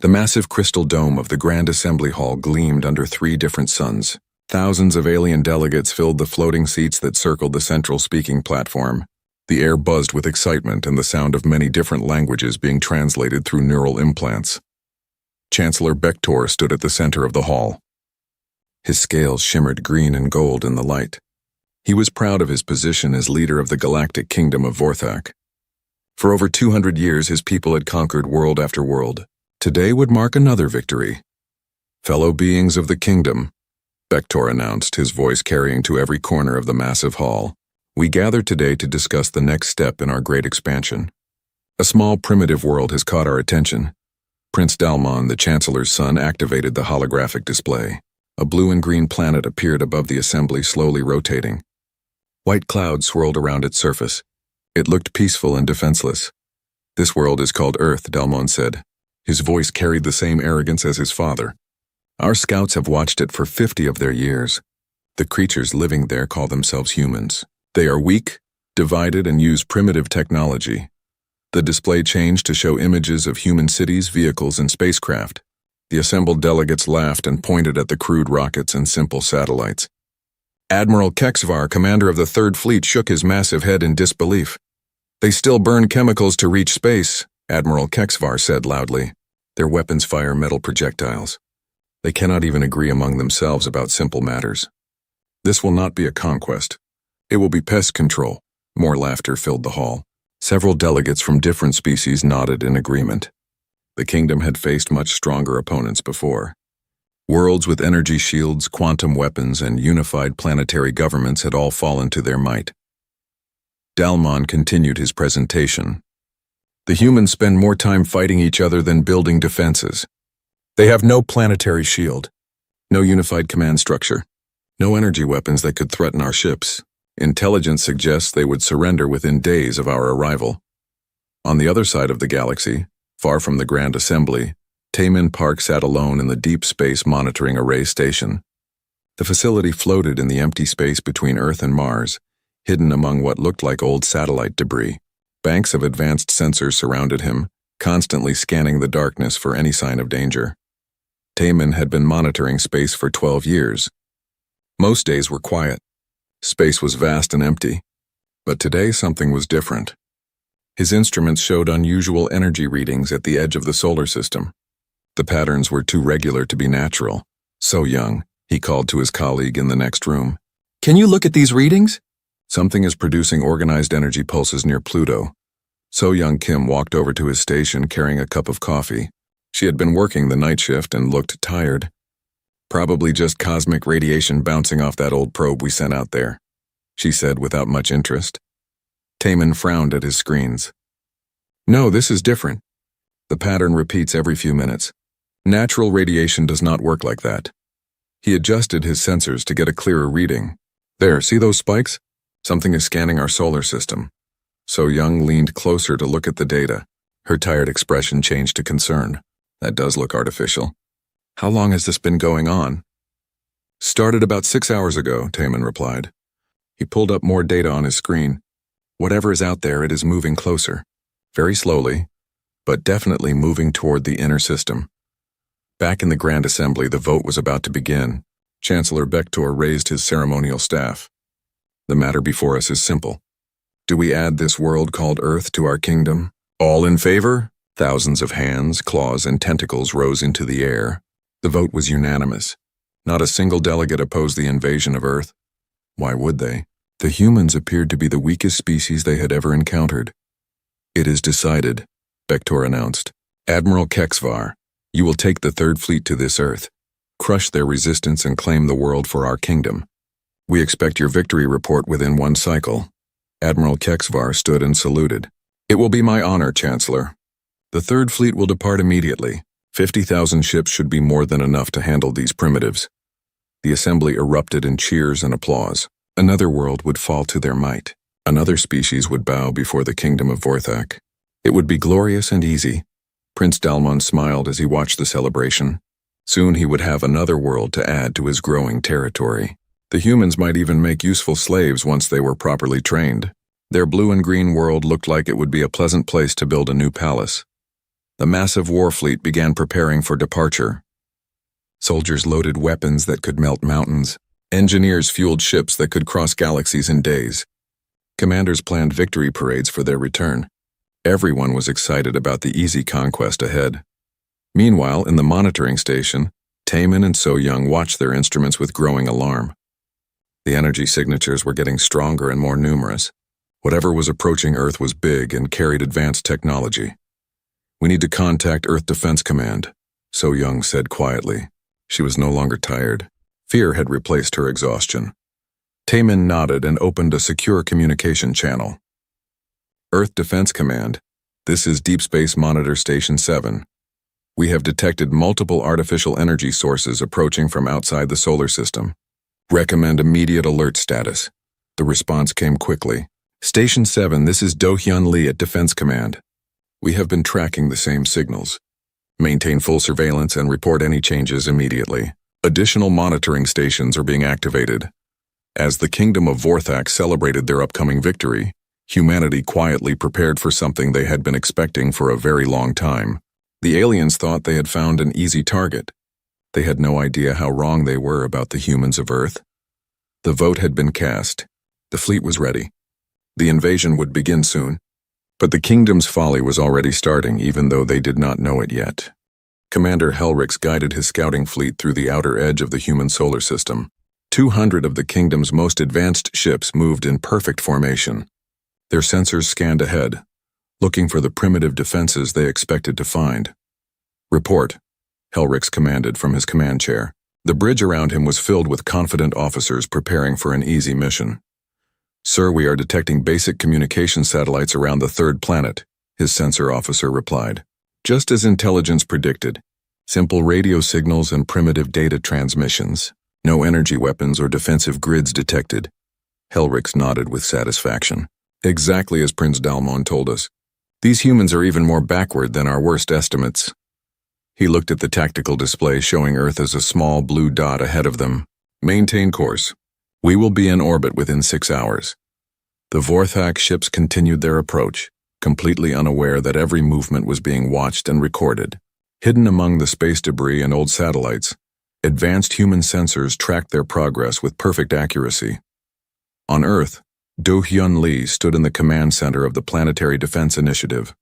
The massive crystal dome of the Grand Assembly Hall gleamed under 3 different suns. Thousands of alien delegates filled the floating seats that circled the central speaking platform. The air buzzed with excitement and the sound of many different languages being translated through neural implants. Chancellor Bektor stood at the center of the hall. His scales shimmered green and gold in the light. He was proud of his position as leader of the Galactic Kingdom of Vorthak. For over 200 years, his people had conquered world after world. Today would mark another victory. Fellow beings of the kingdom, Bektor announced, his voice carrying to every corner of the massive hall. We gather today to discuss the next step in our great expansion. A small primitive world has caught our attention. Prince Dalmon, the Chancellor's son, activated the holographic display. A blue and green planet appeared above the assembly, slowly rotating. White clouds swirled around its surface. It looked peaceful and defenseless. This world is called Earth, Dalmon said. His voice carried the same arrogance as his father. Our scouts have watched it for 50 of their years. The creatures living there call themselves humans. They are weak, divided, and use primitive technology. The display changed to show images of human cities, vehicles, and spacecraft. The assembled delegates laughed and pointed at the crude rockets and simple satellites. Admiral Kexvar, commander of the Third Fleet, shook his massive head in disbelief. They still burn chemicals to reach space, Admiral Kexvar said loudly. Their weapons fire metal projectiles. They cannot even agree among themselves about simple matters. This will not be a conquest. It will be pest control. More laughter filled the hall. Several delegates from different species nodded in agreement. The kingdom had faced much stronger opponents before. Worlds with energy shields, quantum weapons, and unified planetary governments had all fallen to their might. Dalmon continued his presentation. The humans spend more time fighting each other than building defenses. They have no planetary shield, no unified command structure, no energy weapons that could threaten our ships. Intelligence suggests they would surrender within days of our arrival. On the other side of the galaxy, far from the Grand Assembly, Taemin Park sat alone in the Deep Space Monitoring Array Station. The facility floated in the empty space between Earth and Mars, hidden among what looked like old satellite debris. Banks of advanced sensors surrounded him, constantly scanning the darkness for any sign of danger. Taemin had been monitoring space for 12 years. Most days were quiet. Space was vast and empty. But today something was different. His instruments showed unusual energy readings at the edge of the solar system. The patterns were too regular to be natural. So young, he called to his colleague in the next room. Can you look at these readings? Something is producing organized energy pulses near Pluto. So young Kim walked over to his station carrying a cup of coffee. She had been working the night shift and looked tired. Probably just cosmic radiation bouncing off that old probe we sent out there, she said without much interest. Taemin frowned at his screens. No, this is different. The pattern repeats every few minutes. Natural radiation does not work like that. He adjusted his sensors to get a clearer reading. There, see those spikes? Something is scanning our solar system. So Young leaned closer to look at the data. Her tired expression changed to concern. That does look artificial. How long has this been going on? Started about 6 hours ago, Taemin replied. He pulled up more data on his screen. Whatever is out there, it is moving closer. Very slowly, but definitely moving toward the inner system. Back in the Grand Assembly, the vote was about to begin. Chancellor Bektor raised his ceremonial staff. The matter before us is simple. Do we add this world called Earth to our kingdom? All in favor? Thousands of hands, claws, and tentacles rose into the air. The vote was unanimous. Not a single delegate opposed the invasion of Earth. Why would they? The humans appeared to be the weakest species they had ever encountered. It is decided, Bektor announced. Admiral Kexvar, you will take the Third Fleet to this Earth, crush their resistance and claim the world for our kingdom. We expect your victory report within 1 cycle. Admiral Kexvar stood and saluted. It will be my honor, Chancellor. The Third Fleet will depart immediately. 50,000 ships should be more than enough to handle these primitives. The assembly erupted in cheers and applause. Another world would fall to their might. Another species would bow before the kingdom of Vorthak. It would be glorious and easy. Prince Dalmon smiled as he watched the celebration. Soon he would have another world to add to his growing territory. The humans might even make useful slaves once they were properly trained. Their blue and green world looked like it would be a pleasant place to build a new palace. The massive war fleet began preparing for departure. Soldiers loaded weapons that could melt mountains. Engineers fueled ships that could cross galaxies in days. Commanders planned victory parades for their return. Everyone was excited about the easy conquest ahead. Meanwhile, in the monitoring station, Taemin and So-Young watched their instruments with growing alarm. The energy signatures were getting stronger and more numerous. Whatever was approaching Earth was big and carried advanced technology. "We need to contact Earth Defense Command," So-Young said quietly. She was no longer tired. Fear had replaced her exhaustion. Taemin nodded and opened a secure communication channel. "Earth Defense Command, this is Deep Space Monitor Station 7. We have detected multiple artificial energy sources approaching from outside the solar system. Recommend immediate alert status." The response came quickly. "Station 7, this is Do-Hyun Lee at Defense Command. We have been tracking the same signals. Maintain full surveillance and report any changes immediately. Additional monitoring stations are being activated." As the Kingdom of Vorthak celebrated their upcoming victory, humanity quietly prepared for something they had been expecting for a very long time. The aliens thought they had found an easy target. They had no idea how wrong they were about the humans of Earth. The vote had been cast. The fleet was ready. The invasion would begin soon. But the kingdom's folly was already starting, even though they did not know it yet. Commander Helrix guided his scouting fleet through the outer edge of the human solar system. 200 of the kingdom's most advanced ships moved in perfect formation. Their sensors scanned ahead, looking for the primitive defenses they expected to find. "Report," Helrix commanded from his command chair. The bridge around him was filled with confident officers preparing for an easy mission. "Sir, we are detecting basic communication satellites around the third planet," his sensor officer replied. "Just as intelligence predicted. Simple radio signals and primitive data transmissions. No energy weapons or defensive grids detected." Helrix nodded with satisfaction. "Exactly as Prince Dalmon told us. These humans are even more backward than our worst estimates." He looked at the tactical display showing Earth as a small blue dot ahead of them. "Maintain course. We will be in orbit within 6 hours." The Vorthak ships continued their approach, completely unaware that every movement was being watched and recorded. Hidden among the space debris and old satellites, advanced human sensors tracked their progress with perfect accuracy. On Earth, Do-Hyun Lee stood in the command center of the Planetary Defense Initiative.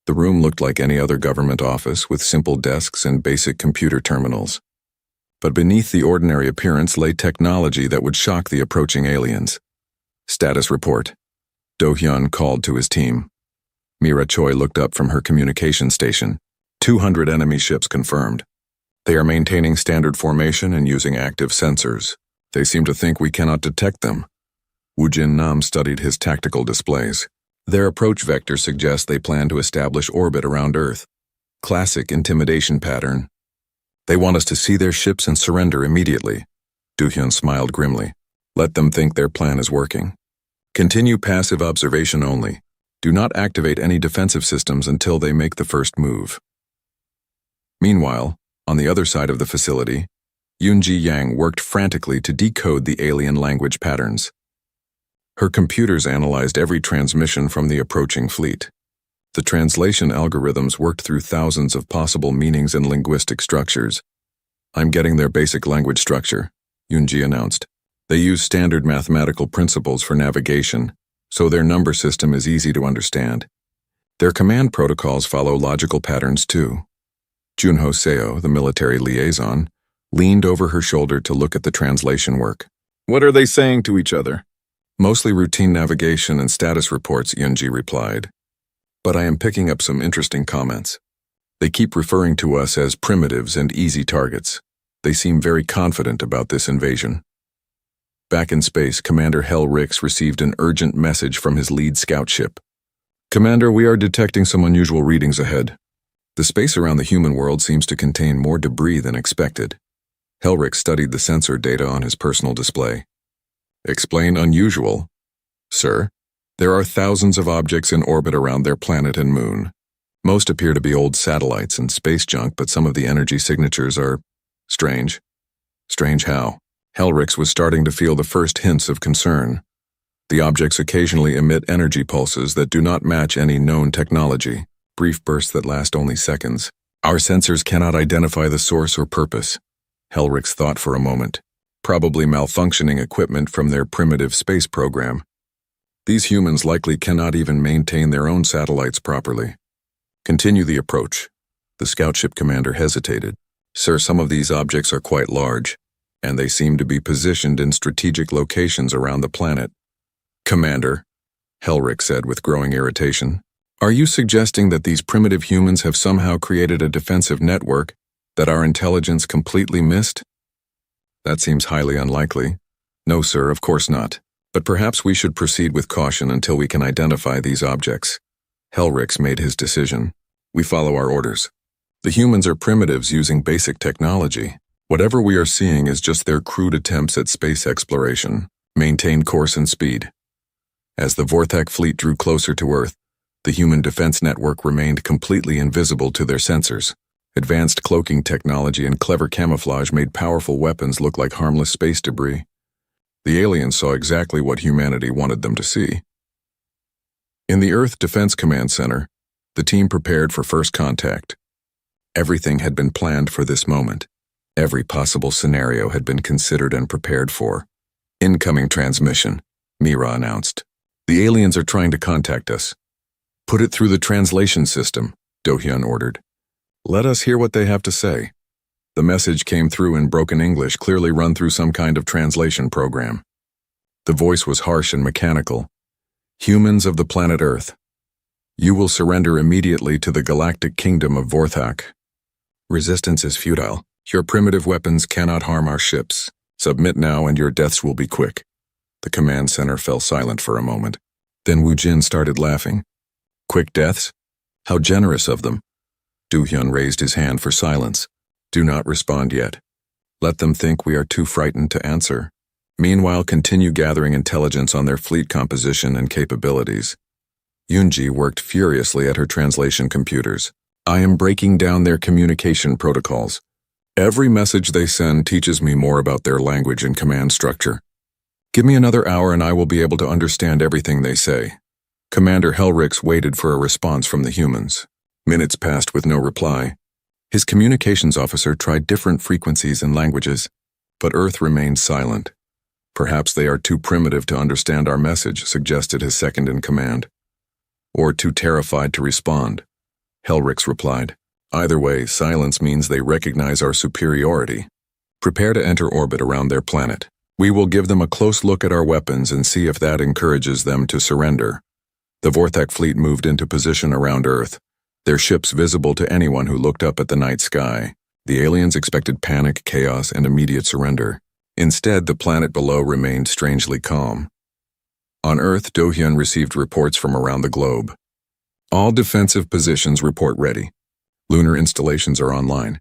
The room looked like any other government office with simple desks and basic computer terminals. But beneath the ordinary appearance lay technology that would shock the approaching aliens. "Status report," Do-Hyun called to his team. Mira Choi looked up from her communication station. 200 enemy ships confirmed. "They are maintaining standard formation and using active sensors. They seem to think we cannot detect them." Woo Jin Nam studied his tactical displays. "Their approach vector suggests they plan to establish orbit around Earth. Classic intimidation pattern. They want us to see their ships and surrender immediately." Do-Hyun smiled grimly. "Let them think their plan is working. Continue passive observation only. Do not activate any defensive systems until they make the first move." Meanwhile, on the other side of the facility, Yoonji Yang worked frantically to decode the alien language patterns. Her computers analyzed every transmission from the approaching fleet. The translation algorithms worked through thousands of possible meanings and linguistic structures. "I'm getting their basic language structure," Yoonji announced. "They use standard mathematical principles for navigation, so their number system is easy to understand. Their command protocols follow logical patterns too." Junho Seo, the military liaison, leaned over her shoulder to look at the translation work. "What are they saying to each other?" "Mostly routine navigation and status reports," Yoonji replied. "But I am picking up some interesting comments. They keep referring to us as primitives and easy targets. They seem very confident about this invasion." Back in space, Commander Helrix received an urgent message from his lead scout ship. "Commander, we are detecting some unusual readings ahead. The space around the human world seems to contain more debris than expected." Helrix studied the sensor data on his personal display. "Explain unusual." "Sir, there are thousands of objects in orbit around their planet and moon. Most appear to be old satellites and space junk, but some of the energy signatures are strange." "Strange how?" Helrix was starting to feel the first hints of concern. "The objects occasionally emit energy pulses that do not match any known technology. brief bursts that last only seconds. Our sensors cannot identify the source or purpose. Helrichs thought for a moment. Probably malfunctioning equipment from their primitive space program. These humans likely cannot even maintain their own satellites properly. Continue the approach. The scout ship commander hesitated. Sir, some of these objects are quite large, and they seem to be positioned in strategic locations around the planet. Commander, Helrich said with growing irritation, are you suggesting that these primitive humans have somehow created a defensive network that our intelligence completely missed? That seems highly unlikely. No, sir, of course not. But perhaps we should proceed with caution until we can identify these objects. Helrichs made his decision. We follow our orders. The humans are primitives using basic technology. Whatever we are seeing is just their crude attempts at space exploration. Maintain course and speed. As the Vorthak fleet drew closer to Earth, the human defense network remained completely invisible to their sensors. Advanced cloaking technology and clever camouflage made powerful weapons look like harmless space debris. The aliens saw exactly what humanity wanted them to see. In the Earth Defense Command Center, the team prepared for first contact. Everything had been planned for this moment. Every possible scenario had been considered and prepared for. Incoming transmission, Mira announced. The aliens are trying to contact us. Put it through the translation system, Do-hyun ordered. Let us hear what they have to say. The message came through in broken English, clearly run through some kind of translation program. The voice was harsh and mechanical. Humans of the planet Earth, you will surrender immediately to the Galactic Kingdom of Vorthak. Resistance is futile. Your primitive weapons cannot harm our ships. Submit now and your deaths will be quick. The command center fell silent for a moment. Then Woo Jin started laughing. Quick deaths? How generous of them. Do-hyun raised his hand for silence. Do not respond yet. Let them think we are too frightened to answer. Meanwhile, continue gathering intelligence on their fleet composition and capabilities. Yoonji worked furiously at her translation computers. I am breaking down their communication protocols. Every message they send teaches me more about their language and command structure. Give me another hour and I will be able to understand everything they say. Commander Helrichs waited for a response from the humans. Minutes passed with no reply. His communications officer tried different frequencies and languages, but Earth remained silent. Perhaps they are too primitive to understand our message, suggested his second-in-command. Or too terrified to respond. Helrichs replied. Either way, silence means they recognize our superiority. Prepare to enter orbit around their planet. We will give them a close look at our weapons and see if that encourages them to surrender. The Vorthak fleet moved into position around Earth, their ships visible to anyone who looked up at the night sky. The aliens expected panic, chaos, and immediate surrender. Instead, the planet below remained strangely calm. On Earth, Do-hyun received reports from around the globe. All defensive positions report ready. Lunar installations are online.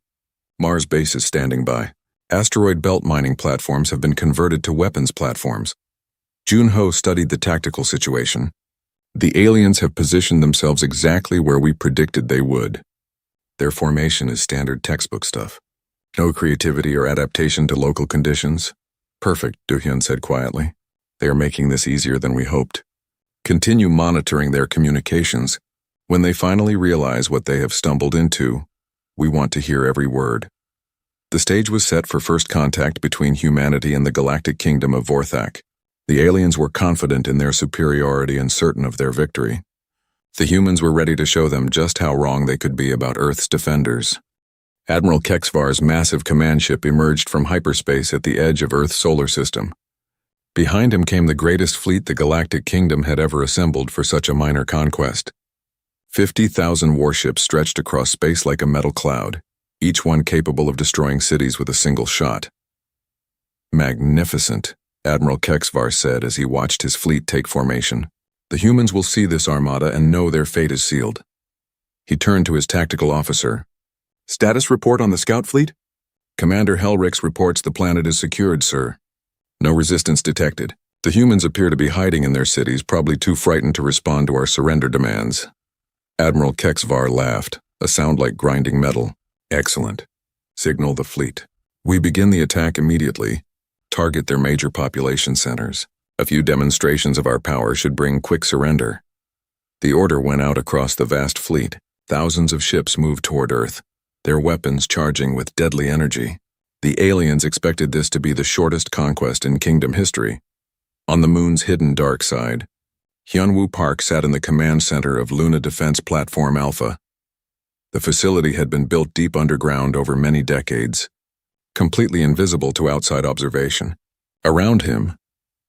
Mars base is standing by. Asteroid belt mining platforms have been converted to weapons platforms. Junho studied the tactical situation. The aliens have positioned themselves exactly where we predicted they would. Their formation is standard textbook stuff. No creativity or adaptation to local conditions. Perfect, Do-hyun said quietly. They are making this easier than we hoped. Continue monitoring their communications. When they finally realize what they have stumbled into, we want to hear every word. The stage was set for first contact between humanity and the Galactic Kingdom of Vorthak. The aliens were confident in their superiority and certain of their victory. The humans were ready to show them just how wrong they could be about Earth's defenders. Admiral Kexvar's massive command ship emerged from hyperspace at the edge of Earth's solar system. Behind him came the greatest fleet the Galactic Kingdom had ever assembled for such a minor conquest. 50,000 warships stretched across space like a metal cloud, each one capable of destroying cities with a single shot. Magnificent, Admiral Kexvar said as he watched his fleet take formation. The humans will see this armada and know their fate is sealed. He turned to his tactical officer. Status report on the scout fleet? Commander Helrichs reports the planet is secured, sir. No resistance detected. The humans appear to be hiding in their cities, probably too frightened to respond to our surrender demands. Admiral Kexvar laughed, a sound like grinding metal. Excellent. Signal the fleet. We begin the attack immediately. Target their major population centers. A few demonstrations of our power should bring quick surrender. The order went out across the vast fleet. Thousands of ships moved toward Earth, their weapons charging with deadly energy. The aliens expected this to be the shortest conquest in kingdom history. On the moon's hidden dark side, Hyunwoo Park sat in the command center of Luna Defense Platform Alpha. The facility had been built deep underground over many decades, completely invisible to outside observation. Around him,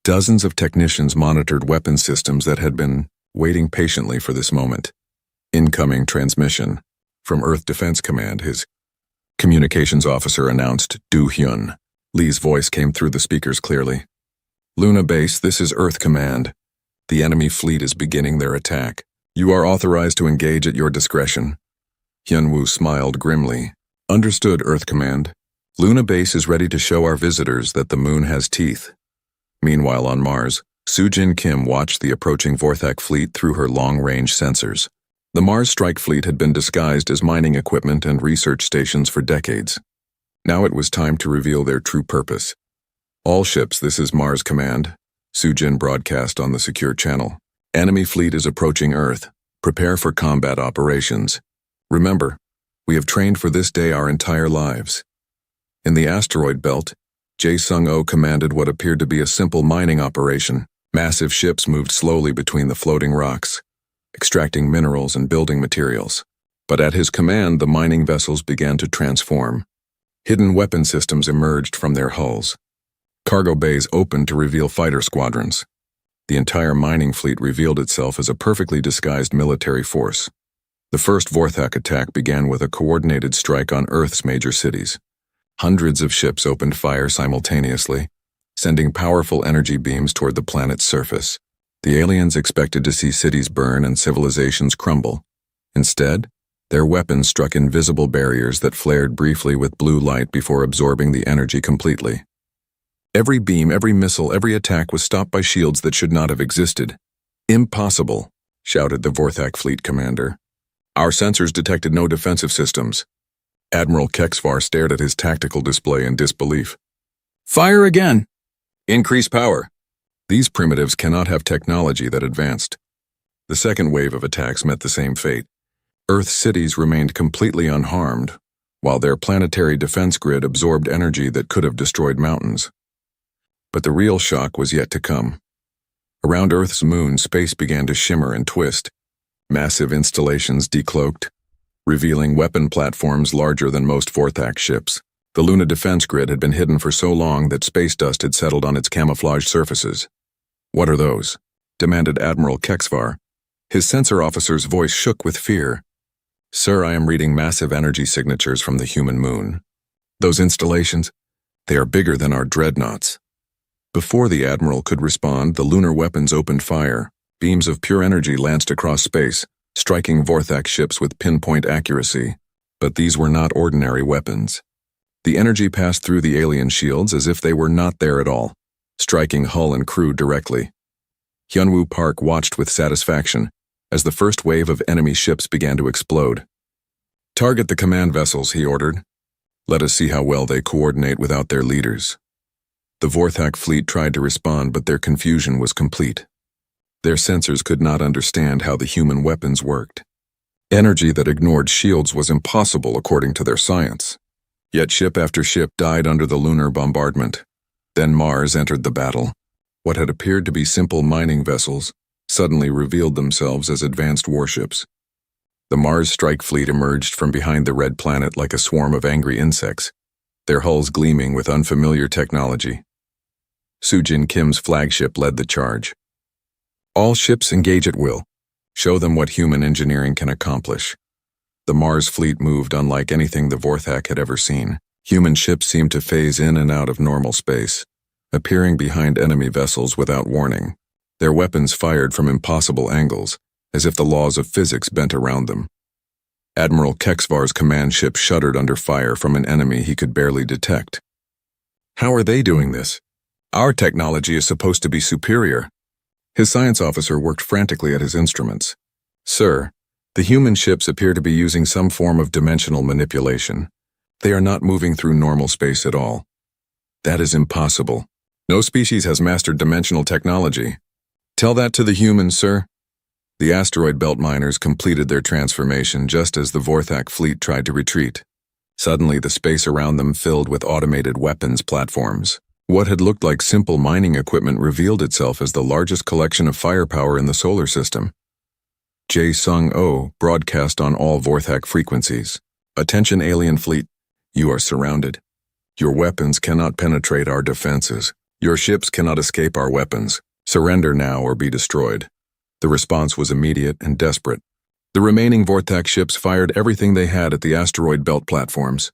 dozens of technicians monitored weapon systems that had been waiting patiently for this moment. Incoming transmission. From Earth Defense Command, his communications officer announced, Do-hyun. Lee's voice came through the speakers clearly. Luna Base, this is Earth Command. The enemy fleet is beginning their attack. You are authorized to engage at your discretion. Hyunwoo smiled grimly. Understood, Earth Command. Luna Base is ready to show our visitors that the moon has teeth. Meanwhile on Mars, Soo-jin Kim watched the approaching Vorthak fleet through her long-range sensors. The Mars strike fleet had been disguised as mining equipment and research stations for decades. Now it was time to reveal their true purpose. All ships, this is Mars Command. Soo-jin broadcast on the secure channel. Enemy fleet is approaching Earth. Prepare for combat operations. Remember, we have trained for this day our entire lives. In the asteroid belt, Jae Sung-oh commanded what appeared to be a simple mining operation. Massive ships moved slowly between the floating rocks, extracting minerals and building materials. But at his command, the mining vessels began to transform. Hidden weapon systems emerged from their hulls. Cargo bays opened to reveal fighter squadrons. The entire mining fleet revealed itself as a perfectly disguised military force. The first Vorthak attack began with a coordinated strike on Earth's major cities. Hundreds of ships opened fire simultaneously, sending powerful energy beams toward the planet's surface. The aliens expected to see cities burn and civilizations crumble. Instead, their weapons struck invisible barriers that flared briefly with blue light before absorbing the energy completely. Every beam, every missile, every attack was stopped by shields that should not have existed. Impossible, shouted the Vorthak fleet commander. Our sensors detected no defensive systems. Admiral Kexvar stared at his tactical display in disbelief. Fire again! Increase power. These primitives cannot have technology that advanced. The second wave of attacks met the same fate. Earth's cities remained completely unharmed, while their planetary defense grid absorbed energy that could have destroyed mountains. But the real shock was yet to come. Around Earth's moon, space began to shimmer and twist. Massive installations decloaked, revealing weapon platforms larger than most Vorthak ships. The Luna defense grid had been hidden for so long that space dust had settled on its camouflaged surfaces. What are those? Demanded Admiral Kexvar. His sensor officer's voice shook with fear. Sir, I am reading massive energy signatures from the human moon. Those installations, they are bigger than our dreadnoughts. Before the Admiral could respond, the lunar weapons opened fire. Beams of pure energy lanced across space, striking Vorthak ships with pinpoint accuracy. But these were not ordinary weapons. The energy passed through the alien shields as if they were not there at all, striking hull and crew directly. Hyunwoo Park watched with satisfaction as the first wave of enemy ships began to explode. Target the command vessels, he ordered. Let us see how well they coordinate without their leaders. The Vorthak fleet tried to respond, but their confusion was complete. Their sensors could not understand how the human weapons worked. Energy that ignored shields was impossible according to their science. Yet ship after ship died under the lunar bombardment. Then Mars entered the battle. What had appeared to be simple mining vessels suddenly revealed themselves as advanced warships. The Mars strike fleet emerged from behind the red planet like a swarm of angry insects, their hulls gleaming with unfamiliar technology. Soo-jin Kim's flagship led the charge. All ships engage at will. Show them what human engineering can accomplish. The Mars fleet moved unlike anything the Vorthak had ever seen. Human ships seemed to phase in and out of normal space, appearing behind enemy vessels without warning. Their weapons fired from impossible angles, as if the laws of physics bent around them. Admiral Kexvar's command ship shuddered under fire from an enemy he could barely detect. How are they doing this? Our technology is supposed to be superior. His science officer worked frantically at his instruments. Sir, the human ships appear to be using some form of dimensional manipulation. They are not moving through normal space at all. That is impossible. No species has mastered dimensional technology. Tell that to the humans, sir. The asteroid belt miners completed their transformation just as the Vorthak fleet tried to retreat. Suddenly, the space around them filled with automated weapons platforms. What had looked like simple mining equipment revealed itself as the largest collection of firepower in the solar system. J-Sung-O broadcast on all Vorthak frequencies. Attention alien fleet, you are surrounded. Your weapons cannot penetrate our defenses. Your ships cannot escape our weapons. Surrender now or be destroyed. The response was immediate and desperate. The remaining Vorthak ships fired everything they had at the asteroid belt platforms.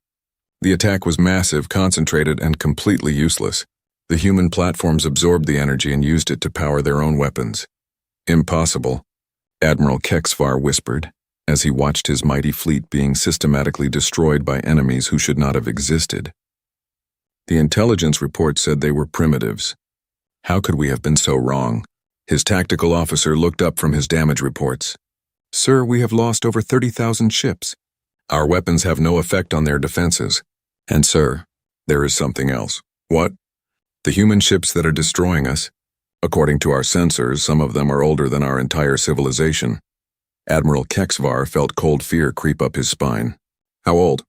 The attack was massive, concentrated, and completely useless. The human platforms absorbed the energy and used it to power their own weapons. Impossible, Admiral Kexvar whispered, as he watched his mighty fleet being systematically destroyed by enemies who should not have existed. The intelligence report said they were primitives. How could we have been so wrong? His tactical officer looked up from his damage reports. Sir, we have lost over 30,000 ships. Our weapons have no effect on their defenses. And sir, there is something else. What? The human ships that are destroying us. According to our sensors, some of them are older than our entire civilization. Admiral Kexvar felt cold fear creep up his spine. How old?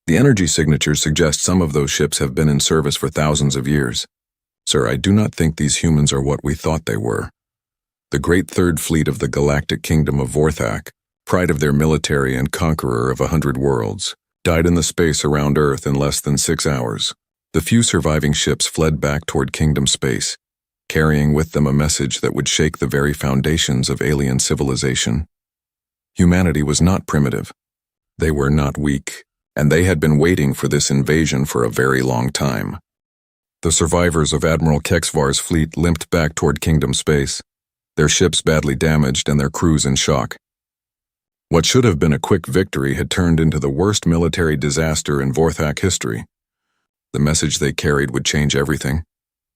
The energy signatures suggest some of those ships have been in service for thousands of years. Sir, I do not think these humans are what we thought they were. The great Third Fleet of the Galactic Kingdom of Vorthak, pride of their military and conqueror of 100 worlds, died in the space around Earth in less than 6 hours. The few surviving ships fled back toward Kingdom space, carrying with them a message that would shake the very foundations of alien civilization. Humanity was not primitive. They were not weak, and they had been waiting for this invasion for a very long time. The survivors of Admiral Kexvar's fleet limped back toward Kingdom space, their ships badly damaged and their crews in shock. What should have been a quick victory had turned into the worst military disaster in Vorthak history. The message they carried would change everything,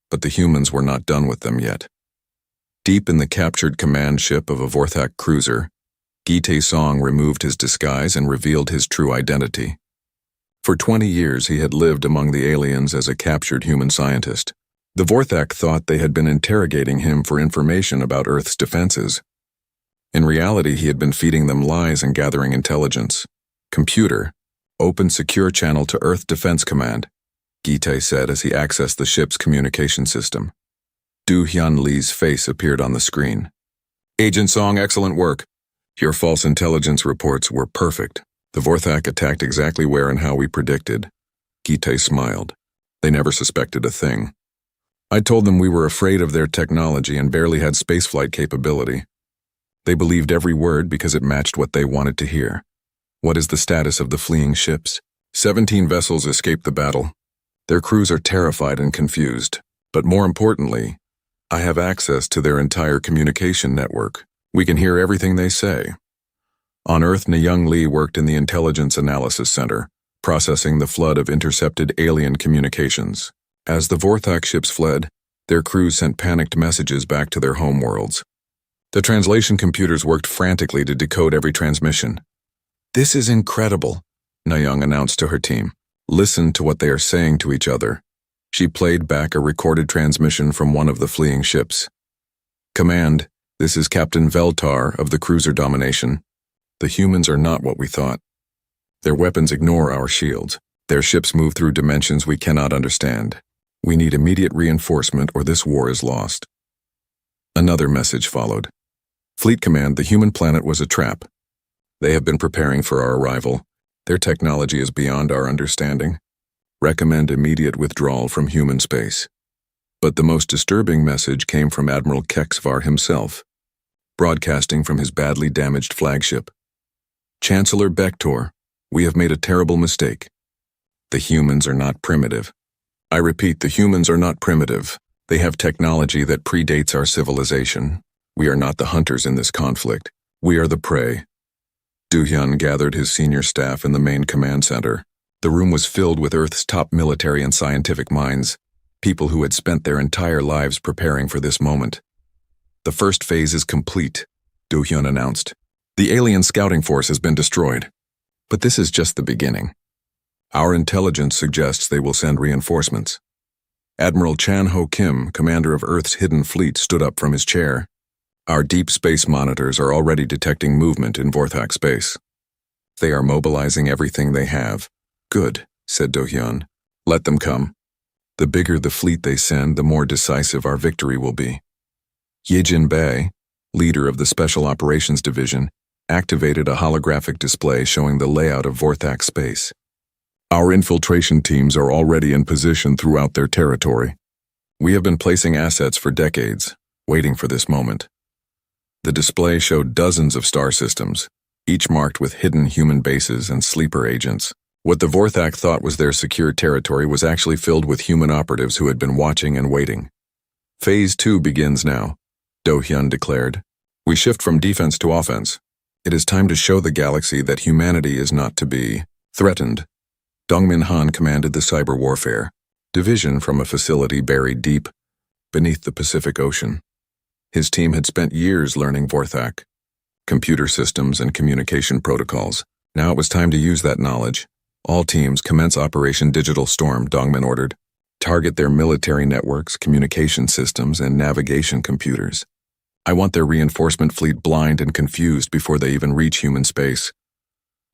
but the humans were not done with them yet. Deep in the captured command ship of a Vorthak cruiser, Gite Song removed his disguise and revealed his true identity. For 20 years he had lived among the aliens as a captured human scientist. The Vorthak thought they had been interrogating him for information about Earth's defenses. In reality, he had been feeding them lies and gathering intelligence. Computer, open secure channel to Earth Defense Command, Gite said as he accessed the ship's communication system. Du Hyun Lee's face appeared on the screen. Agent Song, excellent work. Your false intelligence reports were perfect. The Vorthak attacked exactly where and how we predicted. Gite smiled. They never suspected a thing. I told them we were afraid of their technology and barely had spaceflight capability. They believed every word because it matched what they wanted to hear. What is the status of the fleeing ships? 17 vessels escaped the battle. Their crews are terrified and confused. But more importantly, I have access to their entire communication network. We can hear everything they say. On Earth, Young Lee worked in the Intelligence Analysis Center, processing the flood of intercepted alien communications. As the Vorthak ships fled, their crews sent panicked messages back to their homeworlds. The translation computers worked frantically to decode every transmission. This is incredible, Nayoung announced to her team. Listen to what they are saying to each other. She played back a recorded transmission from one of the fleeing ships. Command, this is Captain Veltar of the Cruiser Domination. The humans are not what we thought. Their weapons ignore our shields. Their ships move through dimensions we cannot understand. We need immediate reinforcement or this war is lost. Another message followed. Fleet Command, the human planet was a trap. They have been preparing for our arrival. Their technology is beyond our understanding. Recommend immediate withdrawal from human space. But the most disturbing message came from Admiral Kexvar himself, broadcasting from his badly damaged flagship. Chancellor Bektor, we have made a terrible mistake. The humans are not primitive. I repeat, the humans are not primitive. They have technology that predates our civilization. We are not the hunters in this conflict. We are the prey. Du-hyun gathered his senior staff in the main command center. The room was filled with Earth's top military and scientific minds, people who had spent their entire lives preparing for this moment. The first phase is complete, Du-hyun announced. The alien scouting force has been destroyed. But this is just the beginning. Our intelligence suggests they will send reinforcements. Admiral Chan Ho Kim, commander of Earth's hidden fleet, stood up from his chair. Our deep space monitors are already detecting movement in Vorthak space. They are mobilizing everything they have. Good, said Do-hyun. Let them come. The bigger the fleet they send, the more decisive our victory will be. Yejin Bae, leader of the Special Operations Division, activated a holographic display showing the layout of Vorthak space. Our infiltration teams are already in position throughout their territory. We have been placing assets for decades, waiting for this moment. The display showed dozens of star systems, each marked with hidden human bases and sleeper agents. What the Vorthak thought was their secure territory was actually filled with human operatives who had been watching and waiting. Phase 2 begins now, Do-hyun declared. We shift from defense to offense. It is time to show the galaxy that humanity is not to be threatened. Dongmin Han commanded the cyber warfare division from a facility buried deep beneath the Pacific Ocean. His team had spent years learning Vorthak, computer systems and communication protocols. Now it was time to use that knowledge. All teams commence Operation Digital Storm, Dongmin ordered. Target their military networks, communication systems, and navigation computers. I want their reinforcement fleet blind and confused before they even reach human space.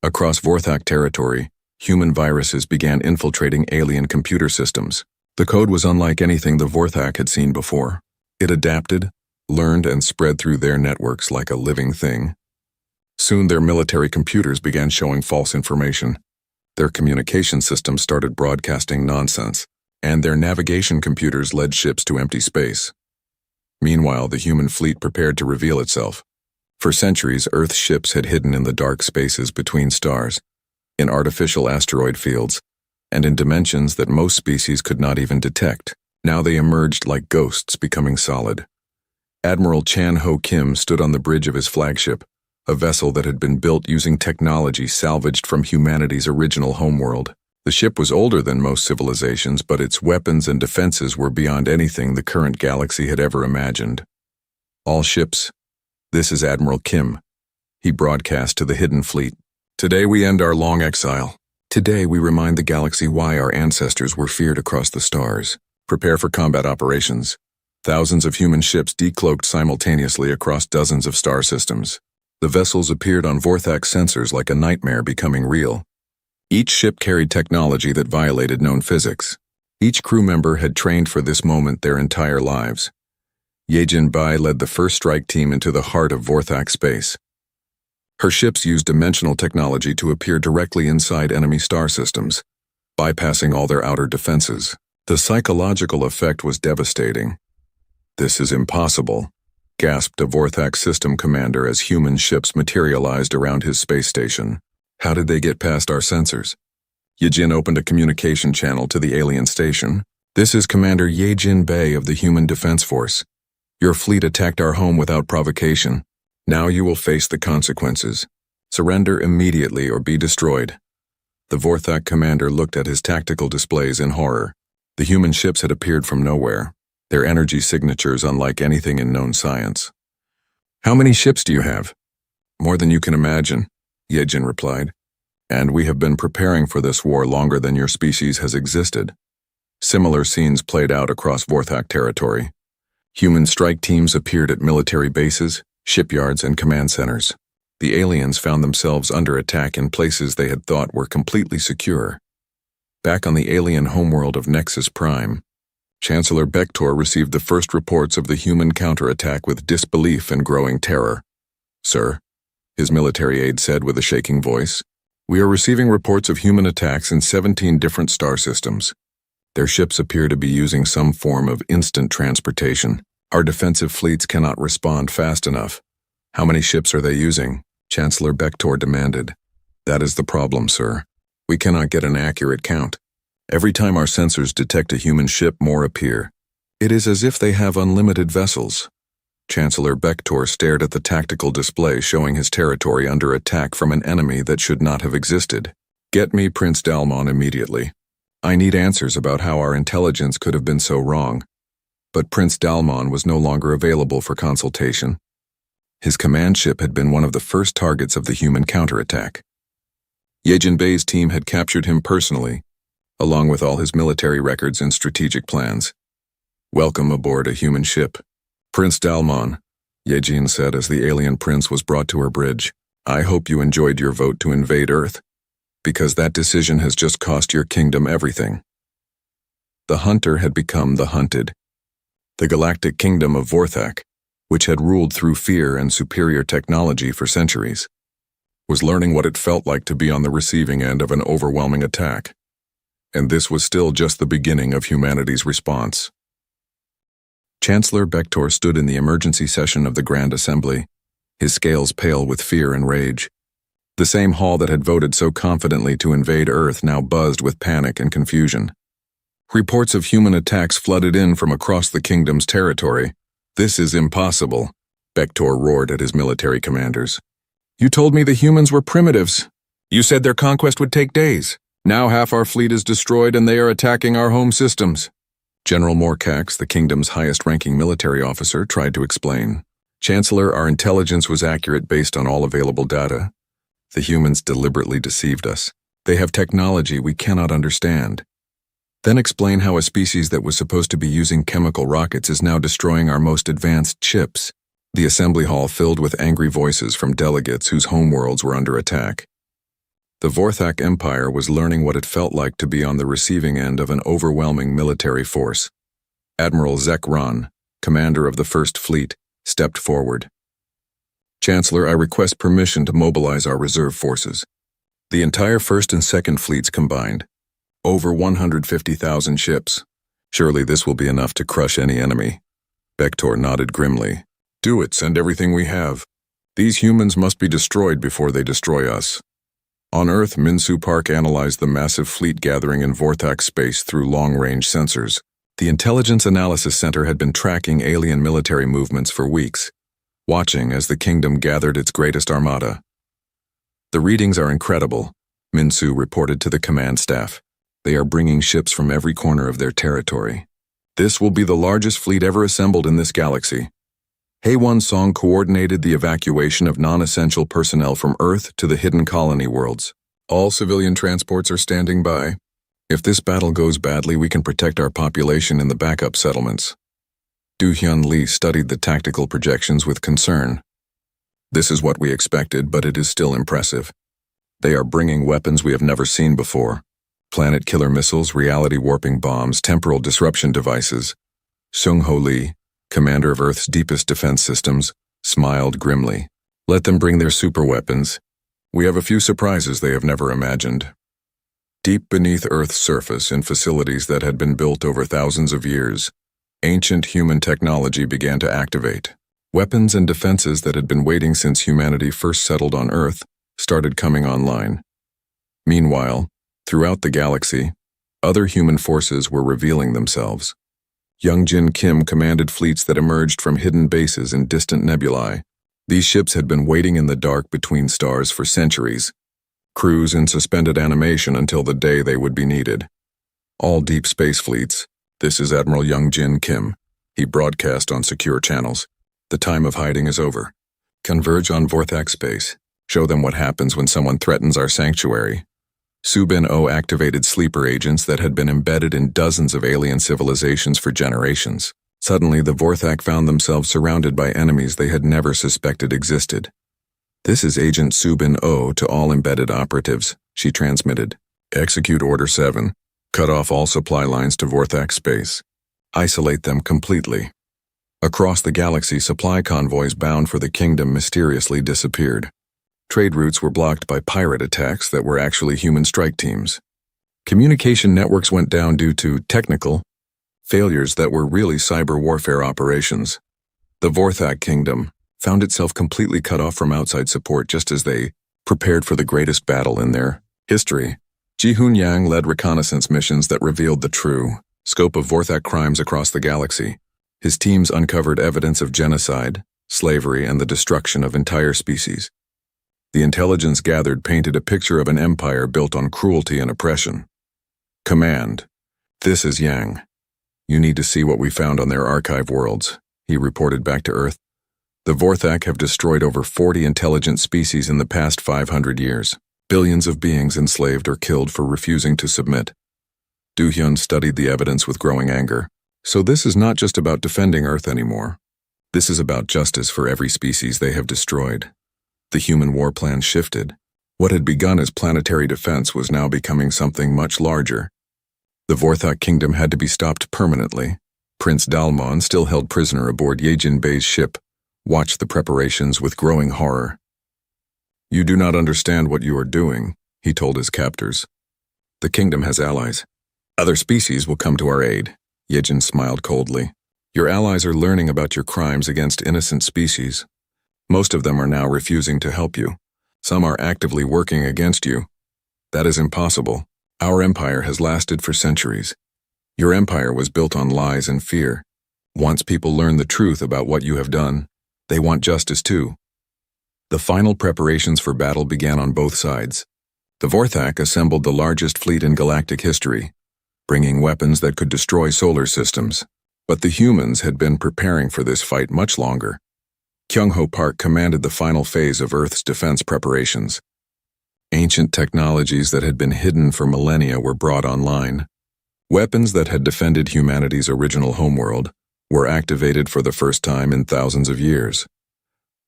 Across Vorthak territory, human viruses began infiltrating alien computer systems. The code was unlike anything the Vorthak had seen before. It adapted, learned, and spread through their networks like a living thing. Soon their military computers began showing false information. Their communication systems started broadcasting nonsense, and their navigation computers led ships to empty space. Meanwhile, the human fleet prepared to reveal itself. For centuries, Earth's ships had hidden in the dark spaces between stars, in artificial asteroid fields, and in dimensions that most species could not even detect. Now they emerged like ghosts, becoming solid. Admiral Chan Ho Kim stood on the bridge of his flagship, a vessel that had been built using technology salvaged from humanity's original homeworld. The ship was older than most civilizations, but its weapons and defenses were beyond anything the current galaxy had ever imagined. All ships, this is Admiral Kim. He broadcast to the hidden fleet. Today we end our long exile. Today we remind the galaxy why our ancestors were feared across the stars. Prepare for combat operations. Thousands of human ships decloaked simultaneously across dozens of star systems. The vessels appeared on Vorthak sensors like a nightmare becoming real. Each ship carried technology that violated known physics. Each crew member had trained for this moment their entire lives. Yejin Bae led the first strike team into the heart of Vorthak space. Her ships used dimensional technology to appear directly inside enemy star systems, bypassing all their outer defenses. The psychological effect was devastating. This is impossible, gasped a Vorthak system commander as human ships materialized around his space station. How did they get past our sensors? Yejin opened a communication channel to the alien station. This is Commander Yejin Bae of the Human Defense Force. Your fleet attacked our home without provocation. Now you will face the consequences. Surrender immediately or be destroyed. The Vorthak commander looked at his tactical displays in horror. The human ships had appeared from nowhere, their energy signatures unlike anything in known science. How many ships do you have? More than you can imagine, Yejin replied. And we have been preparing for this war longer than your species has existed. Similar scenes played out across Vorthak territory. Human strike teams appeared at military bases, shipyards, and command centers. The aliens found themselves under attack in places they had thought were completely secure. Back on the alien homeworld of Nexus Prime, Chancellor Bektor received the first reports of the human counterattack with disbelief and growing terror. Sir, his military aide said with a shaking voice, we are receiving reports of human attacks in 17 different star systems. Their ships appear to be using some form of instant transportation. Our defensive fleets cannot respond fast enough. How many ships are they using? Chancellor Bektor demanded. That is the problem, sir. We cannot get an accurate count. Every time our sensors detect a human ship, more appear. It is as if they have unlimited vessels. Chancellor Bektor stared at the tactical display showing his territory under attack from an enemy that should not have existed. Get me Prince Dalmon immediately. I need answers about how our intelligence could have been so wrong. But Prince Dalmon was no longer available for consultation. His command ship had been one of the first targets of the human counterattack. Yejin Bae's team had captured him personally, along with all his military records and strategic plans. Welcome aboard a human ship. Prince Dalmon, Yejin said as the alien prince was brought to her bridge. I hope you enjoyed your vote to invade Earth, because that decision has just cost your kingdom everything. The hunter had become the hunted. The galactic kingdom of Vorthak, which had ruled through fear and superior technology for centuries, was learning what it felt like to be on the receiving end of an overwhelming attack. And this was still just the beginning of humanity's response. Chancellor Bektor stood in the emergency session of the Grand Assembly, his scales pale with fear and rage. The same hall that had voted so confidently to invade Earth now buzzed with panic and confusion. Reports of human attacks flooded in from across the kingdom's territory. This is impossible, Bektor roared at his military commanders. You told me the humans were primitives. You said their conquest would take days. Now half our fleet is destroyed and they are attacking our home systems. General Morcax, the kingdom's highest-ranking military officer, tried to explain. Chancellor, our intelligence was accurate based on all available data. The humans deliberately deceived us. They have technology we cannot understand. Then explain how a species that was supposed to be using chemical rockets is now destroying our most advanced chips. The assembly hall filled with angry voices from delegates whose homeworlds were under attack. The Vorthak Empire was learning what it felt like to be on the receiving end of an overwhelming military force. Admiral Zekron, commander of the First Fleet, stepped forward. Chancellor, I request permission to mobilize our reserve forces. The entire First and Second Fleets combined. Over 150,000 ships. Surely this will be enough to crush any enemy. Bektor nodded grimly. Do it, send everything we have. These humans must be destroyed before they destroy us. On Earth, Minsu Park analyzed the massive fleet gathering in Vorthak space through long-range sensors. The Intelligence Analysis Center had been tracking alien military movements for weeks, watching as the kingdom gathered its greatest armada. The readings are incredible, Minsu reported to the command staff. They are bringing ships from every corner of their territory. This will be the largest fleet ever assembled in this galaxy. Haewon Song coordinated the evacuation of non-essential personnel from Earth to the hidden colony worlds. All civilian transports are standing by. If this battle goes badly, we can protect our population in the backup settlements. Do-hyun Lee studied the tactical projections with concern. This is what we expected, but it is still impressive. They are bringing weapons we have never seen before. Planet-killer missiles, reality-warping bombs, temporal disruption devices. Sung-ho Lee, commander of Earth's deepest defense systems, smiled grimly. Let them bring their superweapons. We have a few surprises they have never imagined. Deep beneath Earth's surface, in facilities that had been built over thousands of years, ancient human technology began to activate. Weapons and defenses that had been waiting since humanity first settled on Earth started coming online. Meanwhile, throughout the galaxy, other human forces were revealing themselves. Youngjin Kim commanded fleets that emerged from hidden bases in distant nebulae. These ships had been waiting in the dark between stars for centuries, crews in suspended animation until the day they would be needed. All deep space fleets, this is Admiral Youngjin Kim. He broadcast on secure channels. The time of hiding is over. Converge on Vorthak space. Show them what happens when someone threatens our sanctuary. Subin-O activated sleeper agents that had been embedded in dozens of alien civilizations for generations. Suddenly, the Vorthak found themselves surrounded by enemies they had never suspected existed. This is Agent Subin-O to all embedded operatives, she transmitted. Execute Order 7. Cut off all supply lines to Vorthak space. Isolate them completely. Across the galaxy, supply convoys bound for the kingdom mysteriously disappeared. Trade routes were blocked by pirate attacks that were actually human strike teams. Communication networks went down due to technical failures that were really cyber warfare operations. The Vorthak kingdom found itself completely cut off from outside support just as they prepared for the greatest battle in their history. Ji-Hoon Yang led reconnaissance missions that revealed the true scope of Vorthak crimes across the galaxy. His teams uncovered evidence of genocide, slavery, and the destruction of entire species. The intelligence gathered painted a picture of an empire built on cruelty and oppression. Command, this is Yang. You need to see what we found on their archive worlds, he reported back to Earth. The Vorthak have destroyed over 40 intelligent species in the past 500 years. Billions of beings enslaved or killed for refusing to submit. Do-hyun studied the evidence with growing anger. So this is not just about defending Earth anymore. This is about justice for every species they have destroyed. The human war plan shifted. What had begun as planetary defense was now becoming something much larger. The Vorthak kingdom had to be stopped permanently. Prince Dalmon, still held prisoner aboard Yejin Bey's ship, watched the preparations with growing horror. "You do not understand what you are doing," he told his captors. "The kingdom has allies. Other species will come to our aid." Yejin smiled coldly. "Your allies are learning about your crimes against innocent species. Most of them are now refusing to help you. Some are actively working against you. That is impossible. Our empire has lasted for centuries. Your empire was built on lies and fear. Once people learn the truth about what you have done, they want justice too." The final preparations for battle began on both sides. The Vorthak assembled the largest fleet in galactic history, bringing weapons that could destroy solar systems. But the humans had been preparing for this fight much longer. Kyung-ho Park commanded the final phase of Earth's defense preparations. Ancient technologies that had been hidden for millennia were brought online. Weapons that had defended humanity's original homeworld were activated for the first time in thousands of years.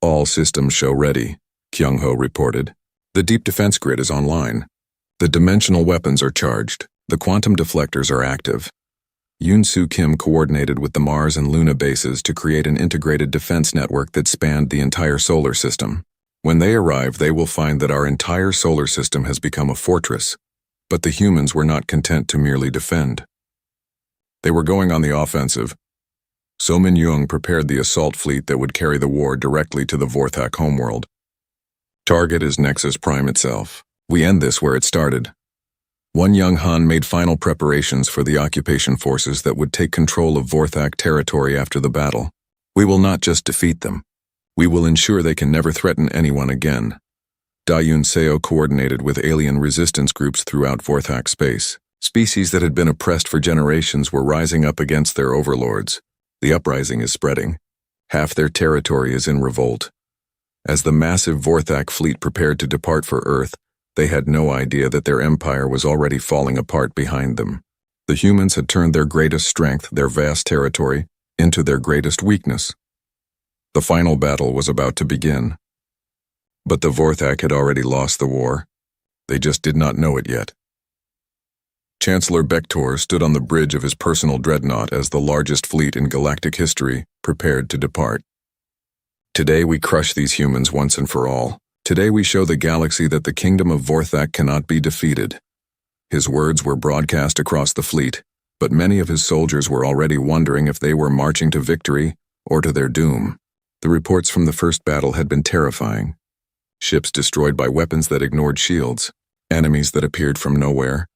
"All systems show ready," Kyung-ho reported. "The deep defense grid is online. The dimensional weapons are charged. The quantum deflectors are active." Yoon-Soo Kim coordinated with the Mars and Luna bases to create an integrated defense network that spanned the entire solar system. When they arrive, they will find that our entire solar system has become a fortress. But the humans were not content to merely defend. They were going on the offensive. So Min-young prepared the assault fleet that would carry the war directly to the Vorthak homeworld. Target is Nexus Prime itself. We end this where it started. One young Han made final preparations for the occupation forces that would take control of Vorthak territory after the battle. "We will not just defeat them. We will ensure they can never threaten anyone again." Da-Yoon Seo coordinated with alien resistance groups throughout Vorthak space. Species that had been oppressed for generations were rising up against their overlords. The uprising is spreading. Half their territory is in revolt. As the massive Vorthak fleet prepared to depart for Earth, they had no idea that their empire was already falling apart behind them. The humans had turned their greatest strength, their vast territory, into their greatest weakness. The final battle was about to begin. But the Vorthak had already lost the war. They just did not know it yet. Chancellor Bektor stood on the bridge of his personal dreadnought as the largest fleet in galactic history prepared to depart. "Today we crush these humans once and for all. Today we show the galaxy that the kingdom of Vorthak cannot be defeated." His words were broadcast across the fleet, but many of his soldiers were already wondering if they were marching to victory or to their doom. The reports from the first battle had been terrifying. Ships destroyed by weapons that ignored shields, enemies that appeared from nowhere,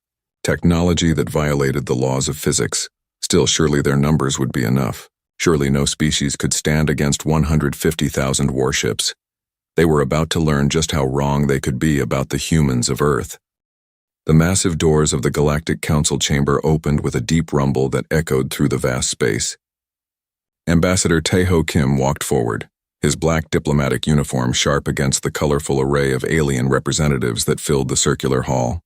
technology that violated the laws of physics. Still, surely their numbers would be enough. Surely no species could stand against 150,000 warships. They were about to learn just how wrong they could be about the humans of Earth. The massive doors of the Galactic Council chamber opened with a deep rumble that echoed through the vast space. Ambassador Tae-ho Kim walked forward, his black diplomatic uniform sharp against the colorful array of alien representatives that filled the circular hall.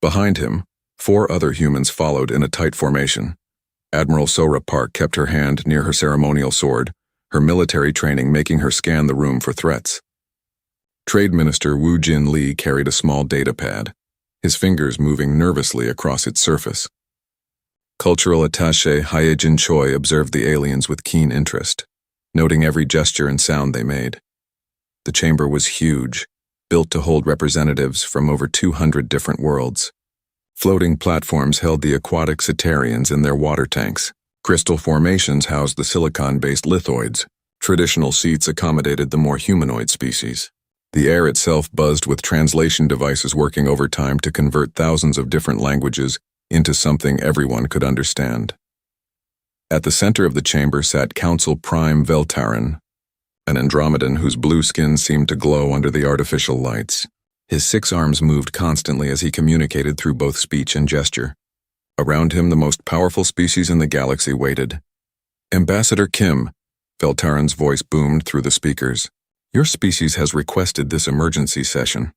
Behind him, 4 other humans followed in a tight formation. Admiral Sora Park kept her hand near her ceremonial sword, her military training making her scan the room for threats. Trade Minister Woo Jin Lee carried a small data pad, his fingers moving nervously across its surface. Cultural attaché Hyejin Choi observed the aliens with keen interest, noting every gesture and sound they made. The chamber was huge, built to hold representatives from over 200 different worlds. Floating platforms held the aquatic cetarians in their water tanks. Crystal formations housed the silicon-based lithoids. Traditional seats accommodated the more humanoid species. The air itself buzzed with translation devices working overtime to convert thousands of different languages into something everyone could understand. At the center of the chamber sat Council Prime Veltaran, an Andromedan whose blue skin seemed to glow under the artificial lights. His 6 arms moved constantly as he communicated through both speech and gesture. Around him, the most powerful species in the galaxy waited. "Ambassador Kim," Veltaran's voice boomed through the speakers. "Your species has requested this emergency session.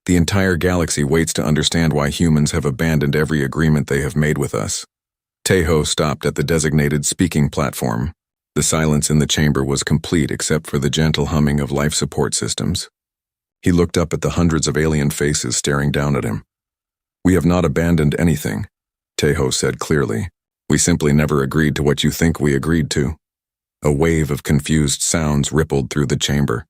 The entire galaxy waits to understand why humans have abandoned every agreement they have made with us." Tae-ho stopped at the designated speaking platform. The silence in the chamber was complete except for the gentle humming of life support systems. He looked up at the hundreds of alien faces staring down at him. "We have not abandoned anything," Tejo said clearly. "We simply never agreed to what you think we agreed to." A wave of confused sounds rippled through the chamber.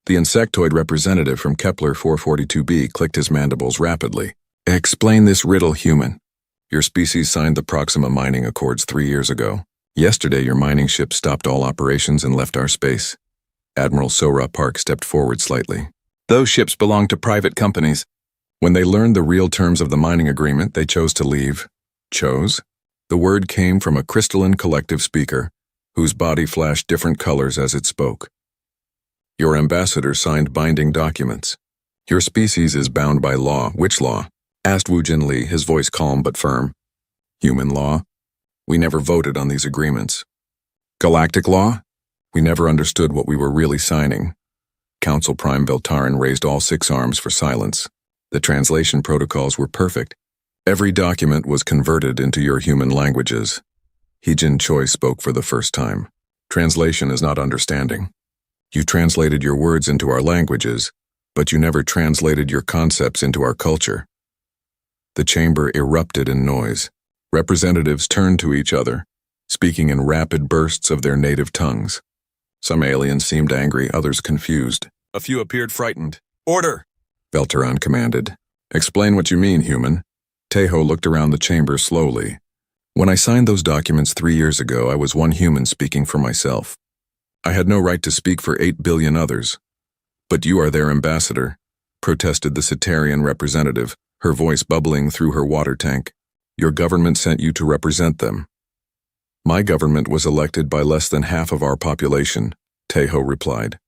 The insectoid representative from Kepler 442b clicked his mandibles rapidly. "Explain this riddle, human. Your species signed the Proxima mining accords 3 years ago. Yesterday, your mining ship stopped all operations and left our space." Admiral Sora Park stepped forward slightly. "Those ships belong to private companies. When they learned the real terms of the mining agreement, they chose to leave." Chose? The word came from a crystalline collective speaker, whose body flashed different colors as it spoke. "Your ambassador signed binding documents. Your species is bound by law." "Which law?" asked Wu Jinli, his voice calm but firm. "Human law. We never voted on these agreements." "Galactic law?" "We never understood what we were really signing." Council Prime Veltarin raised all 6 arms for silence. The translation protocols were perfect. Every document was converted into your human languages. Heejin Choi spoke for the first time. "Translation is not understanding. You translated your words into our languages, but you never translated your concepts into our culture." The chamber erupted in noise. Representatives turned to each other, speaking in rapid bursts of their native tongues. Some aliens seemed angry, others confused. A few appeared frightened. "Order!" Veltaran commanded. "Explain what you mean, human." Tejo looked around the chamber slowly. "When I signed those documents 3 years ago, I was one human speaking for myself. I had no right to speak for 8 billion others. But you are their ambassador," protested the Cetarian representative, her voice bubbling through her water tank. "Your government sent you to represent them." "My government was elected by less than half of our population," Tejo replied.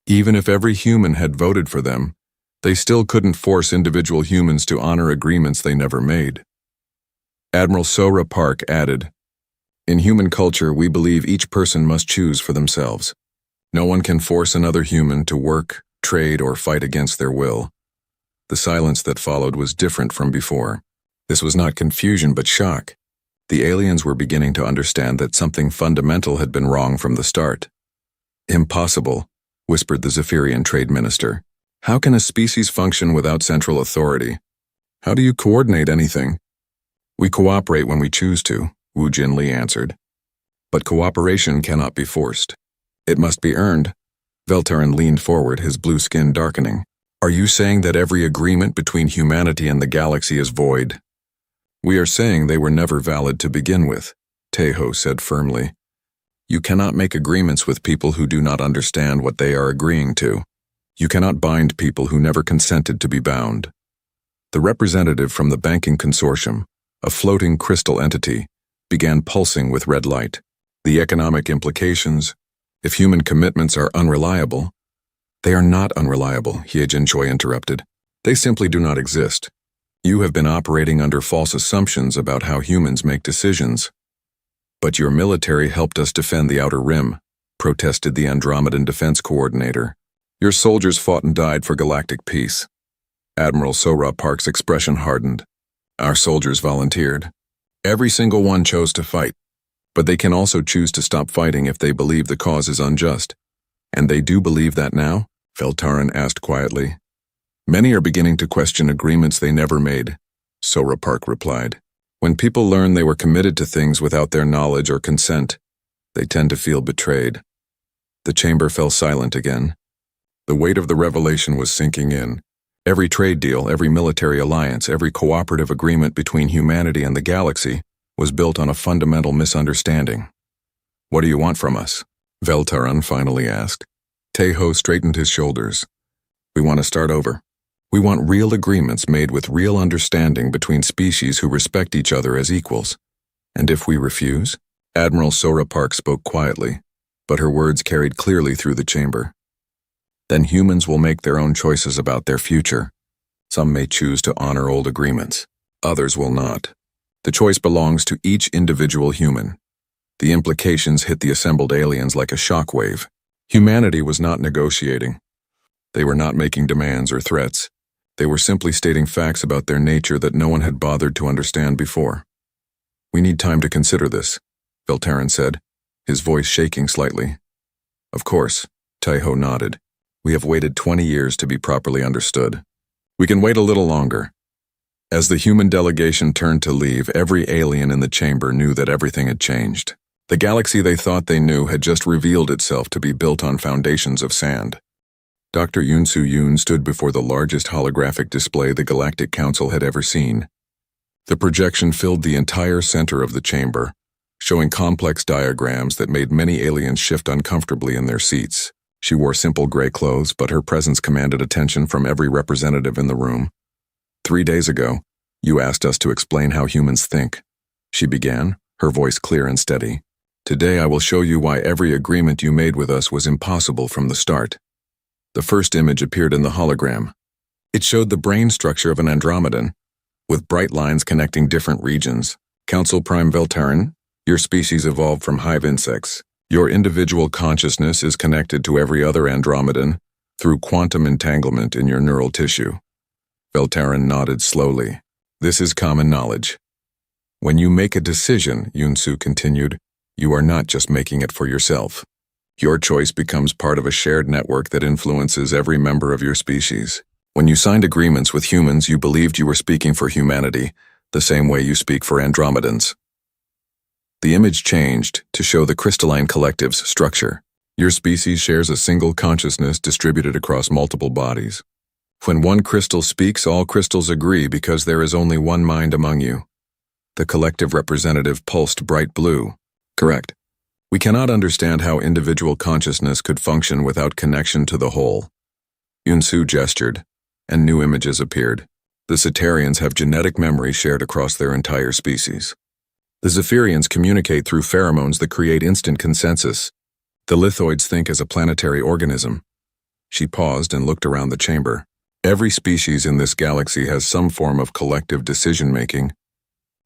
"Even if every human had voted for them, they still couldn't force individual humans to honor agreements they never made." Admiral Sora Park added, "In human culture, we believe each person must choose for themselves. No one can force another human to work, trade, or fight against their will." The silence that followed was different from before. This was not confusion but shock. The aliens were beginning to understand that something fundamental had been wrong from the start. "Impossible," whispered the Zephyrian trade minister. "How can a species function without central authority? How do you coordinate anything?" "We cooperate when we choose to," Wu Jinli answered. "But cooperation cannot be forced. It must be earned." Veltarin leaned forward, his blue skin darkening. "Are you saying that every agreement between humanity and the galaxy is void?" "We are saying they were never valid to begin with," Tejo said firmly. "You cannot make agreements with people who do not understand what they are agreeing to. You cannot bind people who never consented to be bound." The representative from the banking consortium, a floating crystal entity, began pulsing with red light. "The economic implications, if human commitments are unreliable—" "They are not unreliable," Heejin Choi interrupted. "They simply do not exist. You have been operating under false assumptions about how humans make decisions." "But your military helped us defend the Outer Rim," protested the Andromedan Defense Coordinator. "Your soldiers fought and died for galactic peace." Admiral Sora Park's expression hardened. "Our soldiers volunteered. Every single one chose to fight. But they can also choose to stop fighting if they believe the cause is unjust." "And they do believe that now?" Veltarin asked quietly. "Many are beginning to question agreements they never made," Sora Park replied. "When people learn they were committed to things without their knowledge or consent, they tend to feel betrayed." The chamber fell silent again. The weight of the revelation was sinking in. Every trade deal, every military alliance, every cooperative agreement between humanity and the galaxy was built on a fundamental misunderstanding. "What do you want from us?" Veltaran finally asked. Tejo straightened his shoulders. "We want to start over. We want real agreements made with real understanding between species who respect each other as equals." "And if we refuse?" Admiral Sora Park spoke quietly, but her words carried clearly through the chamber. "Then humans will make their own choices about their future. Some may choose to honor old agreements. Others will not. The choice belongs to each individual human." The implications hit the assembled aliens like a shockwave. Humanity was not negotiating. They were not making demands or threats. They were simply stating facts about their nature that no one had bothered to understand before. "We need time to consider this," Veltarin said. his voice shaking slightly. Of course, Taiho nodded. We have waited 20 years to be properly understood. We can wait a little longer. As the human delegation turned to leave, every alien in the chamber knew that everything had changed. The galaxy they thought they knew had just revealed itself to be built on foundations of sand. Dr. Yoon-Soo Yoon stood before the largest holographic display the Galactic Council had ever seen. The projection filled the entire center of the chamber, showing complex diagrams that made many aliens shift uncomfortably in their seats. She wore simple gray clothes, but her presence commanded attention from every representative in the room. 3 days ago, you asked us to explain how humans think. She began, her voice clear and steady. Today I will show you why every agreement you made with us was impossible from the start. The first image appeared in the hologram. It showed the brain structure of an Andromedan, with bright lines connecting different regions. Council Prime Veltaran, your species evolved from hive insects. Your individual consciousness is connected to every other Andromedan through quantum entanglement in your neural tissue. Veltaran nodded slowly. This is common knowledge. When you make a decision, Yoon-Soo continued, you are not just making it for yourself. Your choice becomes part of a shared network that influences every member of your species. When you signed agreements with humans, you believed you were speaking for humanity, the same way you speak for Andromedans. The image changed to show the crystalline collective's structure. Your species shares a single consciousness distributed across multiple bodies. When one crystal speaks, all crystals agree because there is only one mind among you. The collective representative pulsed bright blue. Correct. We cannot understand how individual consciousness could function without connection to the whole. Yoon-Soo gestured, and new images appeared. The Cetarians have genetic memory shared across their entire species. The Zephyrians communicate through pheromones that create instant consensus. The Lithoids think as a planetary organism. She paused and looked around the chamber. Every species in this galaxy has some form of collective decision-making.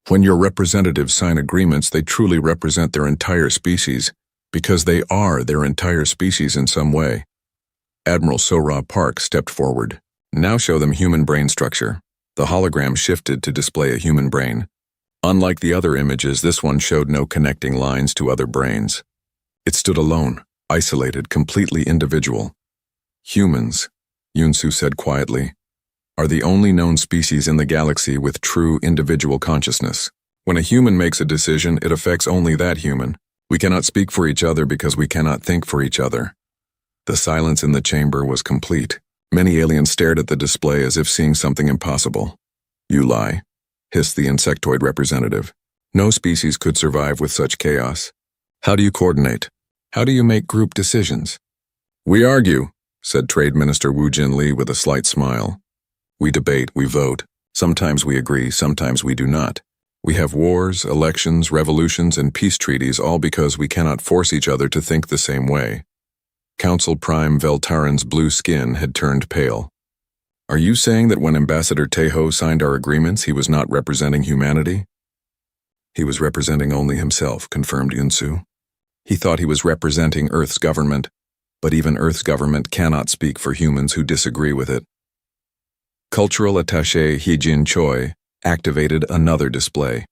When your representatives sign agreements, they truly represent their entire species, because they are their entire species in some way. Admiral Sora Park stepped forward. Now show them human brain structure. The hologram shifted to display a human brain. Unlike the other images, this one showed no connecting lines to other brains. It stood alone, isolated, completely individual. Humans, Yoon-Soo said quietly, are the only known species in the galaxy with true individual consciousness. When a human makes a decision, it affects only that human. We cannot speak for each other because we cannot think for each other. The silence in the chamber was complete. Many aliens stared at the display as if seeing something impossible. You lie, hissed the insectoid representative. No species could survive with such chaos. How do you coordinate? How do you make group decisions? We argue, said Trade Minister Wu Jin-Lee with a slight smile. We debate, we vote. Sometimes we agree, sometimes we do not. We have wars, elections, revolutions, and peace treaties, all because we cannot force each other to think the same way. Council Prime Veltaran's blue skin had turned pale. Are you saying that when Ambassador Taiho signed our agreements, he was not representing humanity? He was representing only himself, confirmed Yoon-Soo. He thought he was representing Earth's government, but even Earth's government cannot speak for humans who disagree with it. Cultural Attaché Hee-Jin Choi activated another display.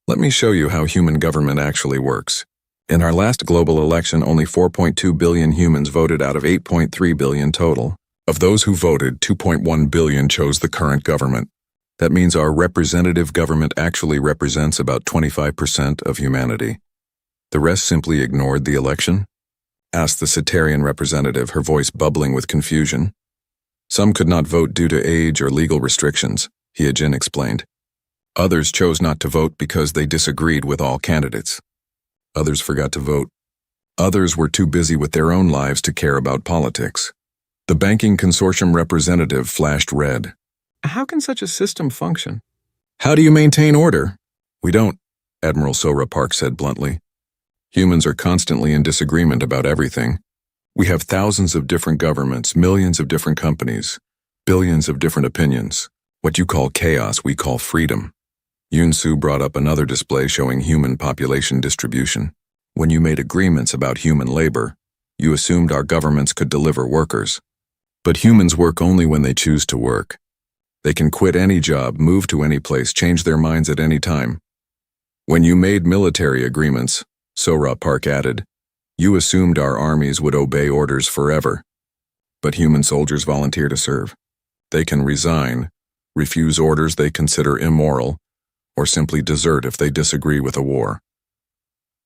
Let me show you how human government actually works. In our last global election, only 4.2 billion humans voted out of 8.3 billion total. Of those who voted, 2.1 billion chose the current government. That means our representative government actually represents about 25% of humanity. The rest simply ignored the election? Asked the Cetarian representative, her voice bubbling with confusion. Some could not vote due to age or legal restrictions, Hee-Jin explained. Others chose not to vote because they disagreed with all candidates. Others forgot to vote. Others were too busy with their own lives to care about politics. The banking consortium representative flashed red. How can such a system function? How do you maintain order? We don't, Admiral Sora Park said bluntly. Humans are constantly in disagreement about everything. We have thousands of different governments, millions of different companies, billions of different opinions. What you call chaos, we call freedom. Yoon-Soo brought up another display showing human population distribution. When you made agreements about human labor, you assumed our governments could deliver workers. But humans work only when they choose to work. They can quit any job, move to any place, change their minds at any time. When you made military agreements, Sora Park added. You assumed our armies would obey orders forever. But human soldiers volunteer to serve. They can resign, refuse orders they consider immoral, or simply desert if they disagree with a war.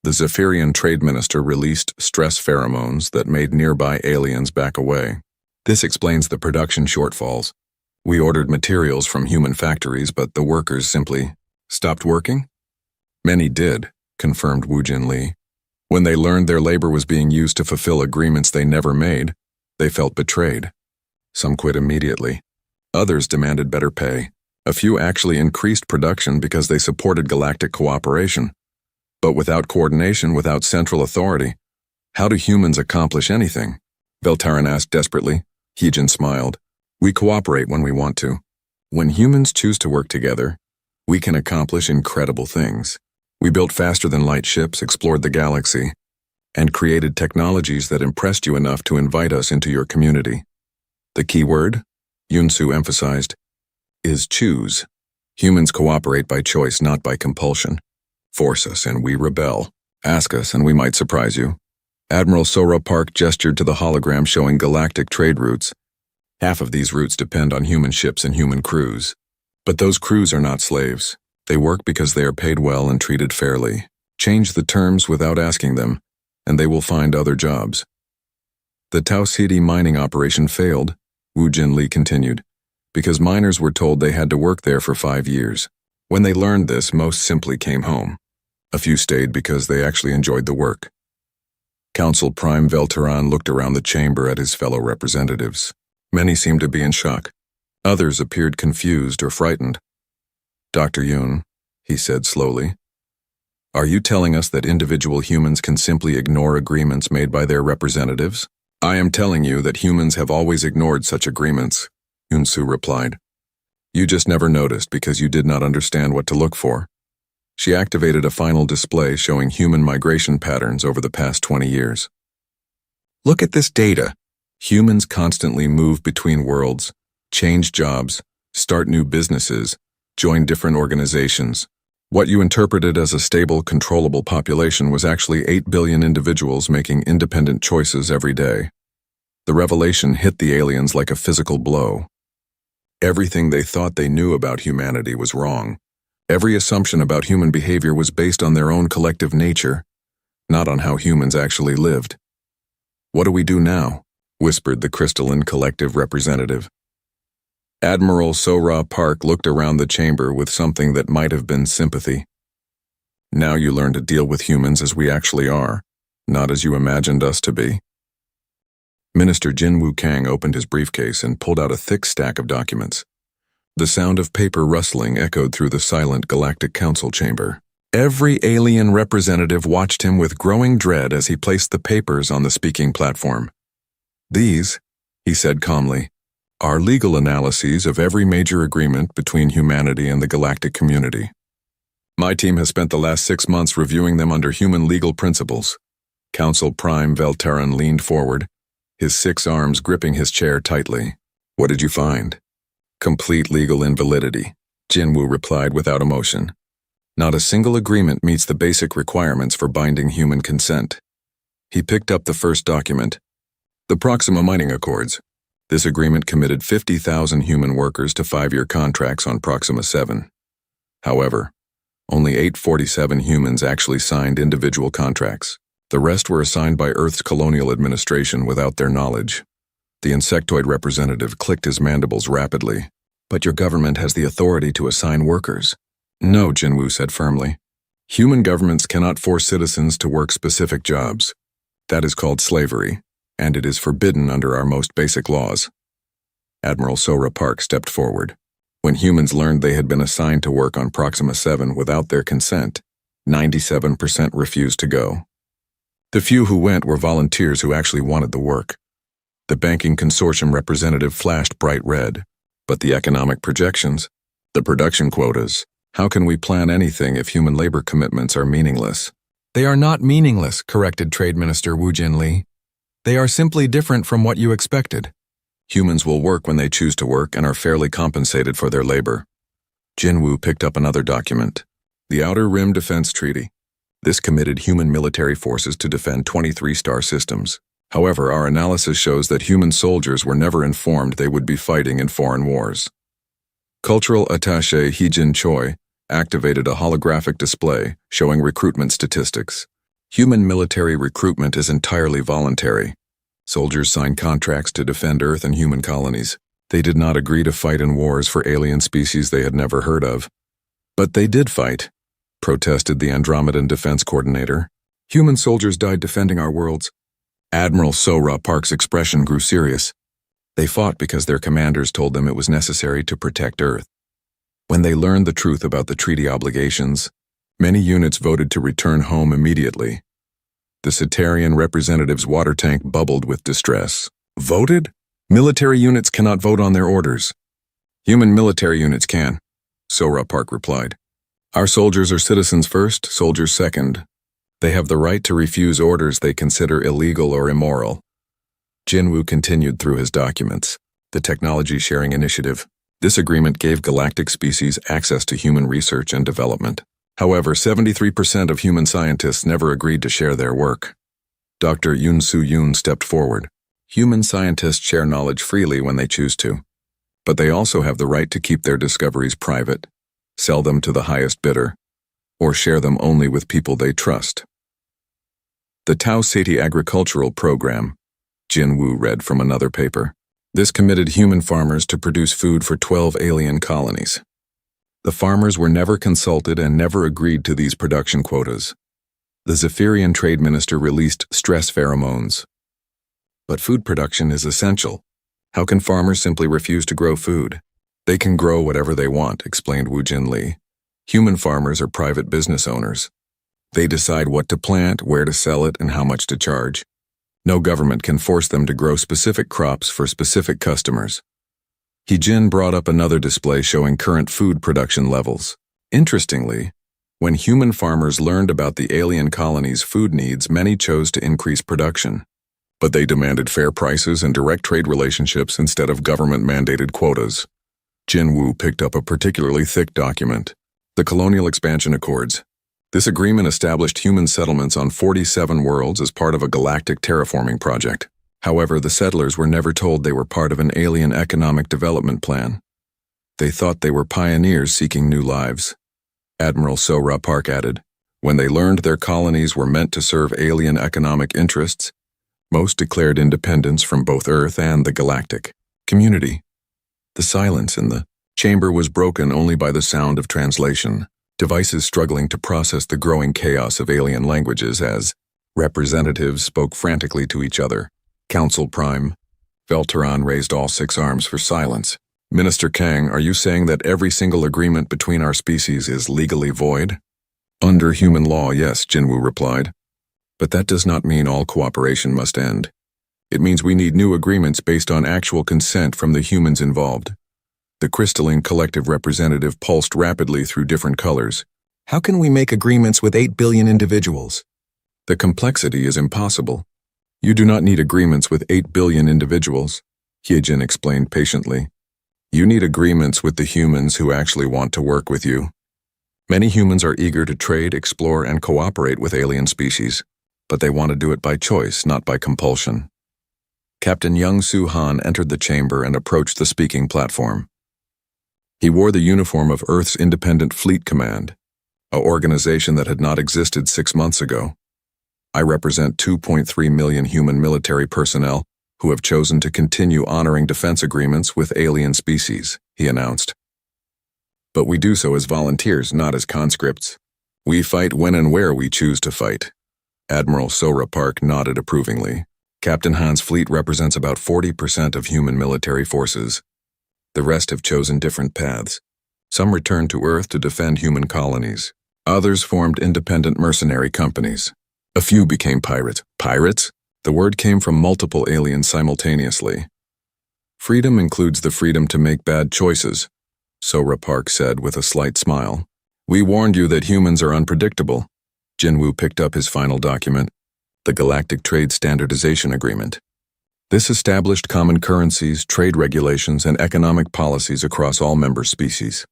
The Zephyrian trade minister released stress pheromones that made nearby aliens back away. This explains the production shortfalls. We ordered materials from human factories, but the workers simply stopped working? Many did, confirmed Woojin Lee. When they learned their labor was being used to fulfill agreements they never made, they felt betrayed. Some quit immediately. Others demanded better pay. A few actually increased production because they supported galactic cooperation. But without coordination, without central authority, how do humans accomplish anything? Veltaran asked desperately. Heejin smiled. We cooperate when we want to. When humans choose to work together, we can accomplish incredible things. We built faster-than-light ships, explored the galaxy, and created technologies that impressed you enough to invite us into your community. The key word, Yunsu emphasized, is choose. Humans cooperate by choice, not by compulsion. Force us and we rebel. Ask us and we might surprise you. Admiral Sora Park gestured to the hologram showing galactic trade routes. Half of these routes depend on human ships and human crews. But those crews are not slaves. They work because they are paid well and treated fairly. Change the terms without asking them, and they will find other jobs. The Tau City mining operation failed, Woojin Lee continued, because miners were told they had to work there for 5 years. When they learned this, most simply came home. A few stayed because they actually enjoyed the work. Council Prime Veltaran looked around the chamber at his fellow representatives. Many seemed to be in shock. Others appeared confused or frightened. Dr. Yoon, he said slowly, are you telling us that individual humans can simply ignore agreements made by their representatives? I am telling you that humans have always ignored such agreements, Yunsu replied. You just never noticed because you did not understand what to look for. She activated a final display showing human migration patterns over the past 20 years. Look at this data. Humans constantly move between worlds, change jobs, start new businesses, join different organizations. What you interpreted as a stable, controllable population was actually 8 billion individuals making independent choices every day. The revelation hit the aliens like a physical blow. Everything they thought they knew about humanity was wrong. Every assumption about human behavior was based on their own collective nature, not on how humans actually lived. What do we do now? Whispered the crystalline collective representative. Admiral Sora Park looked around the chamber with something that might have been sympathy. Now you learn to deal with humans as we actually are, not as you imagined us to be. Minister Jinwoo Kang opened his briefcase and pulled out a thick stack of documents. The sound of paper rustling echoed through the silent Galactic Council chamber. Every alien representative watched him with growing dread as he placed the papers on the speaking platform. These, he said calmly, are legal analyses of every major agreement between humanity and the galactic community. My team has spent the last 6 months reviewing them under human legal principles. Council Prime Veltaran leaned forward, his 6 arms gripping his chair tightly. What did you find? Complete legal invalidity, Jinwoo replied without emotion. Not a single agreement meets the basic requirements for binding human consent. He picked up the first document. The Proxima Mining Accords. This agreement committed 50,000 human workers to 5-year contracts on Proxima 7. However, only 847 humans actually signed individual contracts. The rest were assigned by Earth's colonial administration without their knowledge. The insectoid representative clicked his mandibles rapidly. But your government has the authority to assign workers. No, Jinwoo said firmly. Human governments cannot force citizens to work specific jobs. That is called slavery, and it is forbidden under our most basic laws. Admiral Sora Park stepped forward. When humans learned they had been assigned to work on Proxima 7 without their consent, 97% refused to go. The few who went were volunteers who actually wanted the work. The banking consortium representative flashed bright red. But the economic projections, the production quotas, how can we plan anything if human labor commitments are meaningless? They are not meaningless, corrected Trade Minister Woojin Lee. They are simply different from what you expected. Humans will work when they choose to work and are fairly compensated for their labor. Jinwoo picked up another document. The Outer Rim Defense Treaty. This committed human military forces to defend 23 star systems. However, our analysis shows that human soldiers were never informed they would be fighting in foreign wars. Cultural attaché Hee-jin Choi activated a holographic display showing recruitment statistics. Human military recruitment is entirely voluntary. Soldiers sign contracts to defend Earth and human colonies. They did not agree to fight in wars for alien species they had never heard of. But they did fight, protested the Andromedan defense coordinator. Human soldiers died defending our worlds. Admiral Sora Park's expression grew serious. They fought because their commanders told them it was necessary to protect Earth. When they learned the truth about the treaty obligations, many units voted to return home immediately. The Cetarian representative's water tank bubbled with distress. Voted? Military units cannot vote on their orders. Human military units can, Sora Park replied. Our soldiers are citizens first, soldiers second. They have the right to refuse orders they consider illegal or immoral. Jinwoo continued through his documents. The Technology Sharing Initiative. This agreement gave galactic species access to human research and development. However, 73% of human scientists never agreed to share their work. Dr. Yoon Soo-yoon stepped forward. Human scientists share knowledge freely when they choose to, but they also have the right to keep their discoveries private, sell them to the highest bidder, or share them only with people they trust. The Tau Ceti Agricultural Program, Jinwoo read from another paper. This committed human farmers to produce food for 12 alien colonies. The farmers were never consulted and never agreed to these production quotas. The Zephyrian trade minister released stress pheromones. But food production is essential. How can farmers simply refuse to grow food? They can grow whatever they want, explained Woo Jin Lee. Human farmers are private business owners. They decide what to plant, where to sell it, and how much to charge. No government can force them to grow specific crops for specific customers. Hee-jin brought up another display showing current food production levels. Interestingly, when human farmers learned about the alien colonies' food needs, many chose to increase production. But they demanded fair prices and direct trade relationships instead of government-mandated quotas. Jinwoo picked up a particularly thick document, the Colonial Expansion Accords. This agreement established human settlements on 47 worlds as part of a galactic terraforming project. However, the settlers were never told they were part of an alien economic development plan. They thought they were pioneers seeking new lives. Admiral Sora Park added, when they learned their colonies were meant to serve alien economic interests, most declared independence from both Earth and the galactic community. The silence in the chamber was broken only by the sound of translation, devices struggling to process the growing chaos of alien languages as representatives spoke frantically to each other. Council Prime. Velteron raised all 6 arms for silence. Minister Kang, are you saying that every single agreement between our species is legally void? Under human law, yes, Jinwoo replied. But that does not mean all cooperation must end. It means we need new agreements based on actual consent from the humans involved. The crystalline collective representative pulsed rapidly through different colors. How can we make agreements with 8 billion individuals? The complexity is impossible. You do not need agreements with 8 billion individuals, Hee-jin explained patiently. You need agreements with the humans who actually want to work with you. Many humans are eager to trade, explore, and cooperate with alien species, but they want to do it by choice, not by compulsion. Captain Young Soo Han entered the chamber and approached the speaking platform. He wore the uniform of Earth's Independent Fleet Command, an organization that had not existed 6 months ago. I represent 2.3 million human military personnel who have chosen to continue honoring defense agreements with alien species, he announced. But we do so as volunteers, not as conscripts. We fight when and where we choose to fight. Admiral Sora Park nodded approvingly. Captain Han's fleet represents about 40% of human military forces. The rest have chosen different paths. Some returned to Earth to defend human colonies. Others formed independent mercenary companies. A few became pirates. Pirates? The word came from multiple aliens simultaneously. Freedom includes the freedom to make bad choices, Sora Park said with a slight smile. We warned you that humans are unpredictable. Jinwoo picked up his final document, the Galactic Trade Standardization Agreement. This established common currencies, trade regulations, and economic policies across all member species.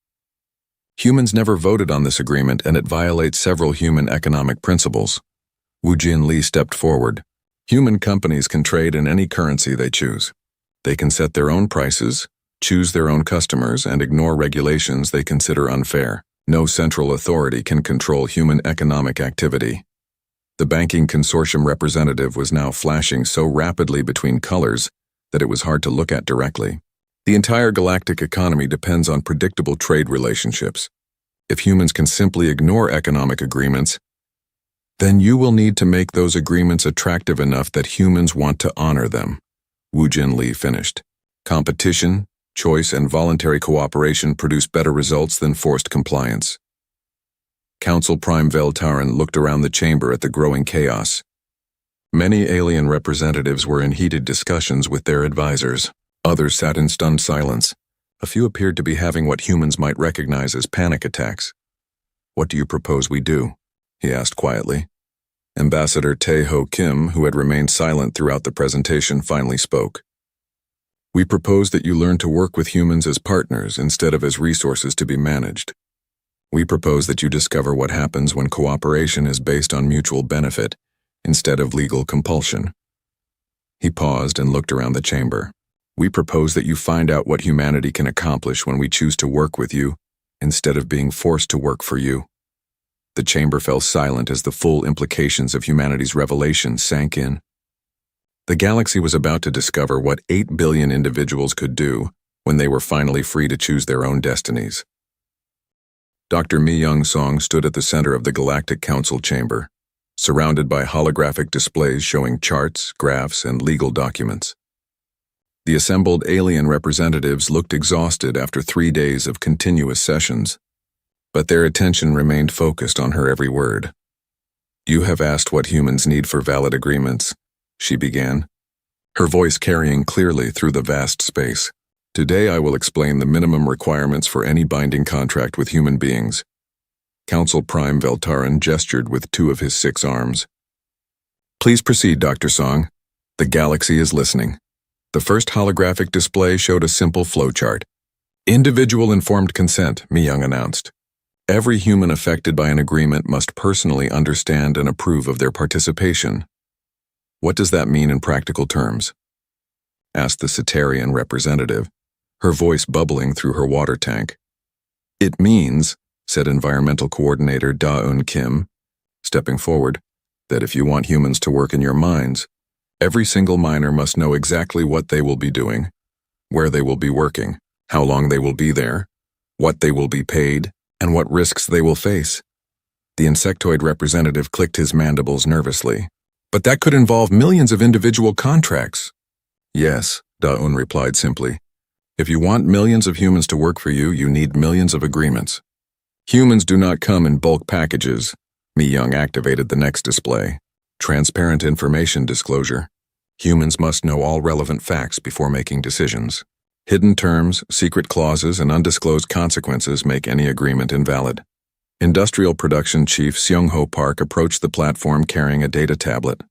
Humans never voted on this agreement, and it violates several human economic principles. Wu Jinli stepped forward. Human companies can trade in any currency they choose. They can set their own prices, choose their own customers, and ignore regulations they consider unfair. No central authority can control human economic activity. The banking consortium representative was now flashing so rapidly between colors that it was hard to look at directly. The entire galactic economy depends on predictable trade relationships. If humans can simply ignore economic agreements, then you will need to make those agreements attractive enough that humans want to honor them. Wu Jinli finished. Competition, choice, and voluntary cooperation produce better results than forced compliance. Council Prime Veltaran looked around the chamber at the growing chaos. Many alien representatives were in heated discussions with their advisors. Others sat in stunned silence. A few appeared to be having what humans might recognize as panic attacks. "What do you propose we do?" he asked quietly. Ambassador Tae-ho Kim, who had remained silent throughout the presentation, finally spoke. "We propose that you learn to work with humans as partners instead of as resources to be managed. We propose that you discover what happens when cooperation is based on mutual benefit instead of legal compulsion." He paused and looked around the chamber. "We propose that you find out what humanity can accomplish when we choose to work with you instead of being forced to work for you." The chamber fell silent as the full implications of humanity's revelation sank in. The galaxy was about to discover what 8 billion individuals could do when they were finally free to choose their own destinies. Dr. Mi Young Song stood at the center of the Galactic Council chamber, surrounded by holographic displays showing charts, graphs, and legal documents. The assembled alien representatives looked exhausted after 3 days of continuous sessions, but their attention remained focused on her every word. "You have asked what humans need for valid agreements," she began, her voice carrying clearly through the vast space. "Today I will explain the minimum requirements for any binding contract with human beings." Council Prime Veltaran gestured with 2 of his 6 arms. "Please proceed, Dr. Song. The galaxy is listening." The first holographic display showed a simple flowchart. "Individual informed consent," Mi Young announced. "Every human affected by an agreement must personally understand and approve of their participation." "What does that mean in practical terms?" asked the Cetarian representative, her voice bubbling through her water tank. "It means," said Environmental Coordinator Da-eun Kim, stepping forward, "that if you want humans to work in your mines, every single miner must know exactly what they will be doing, where they will be working, how long they will be there, what they will be paid, and what risks they will face." The insectoid representative clicked his mandibles nervously. "But that could involve millions of individual contracts." "Yes," Da-eun replied simply. "If you want millions of humans to work for you, you need millions of agreements. Humans do not come in bulk packages." Mi Young activated the next display. "Transparent information disclosure. Humans must know all relevant facts before making decisions. Hidden terms, secret clauses, and undisclosed consequences make any agreement invalid." Industrial Production Chief Seung-ho Park approached the platform carrying a data tablet.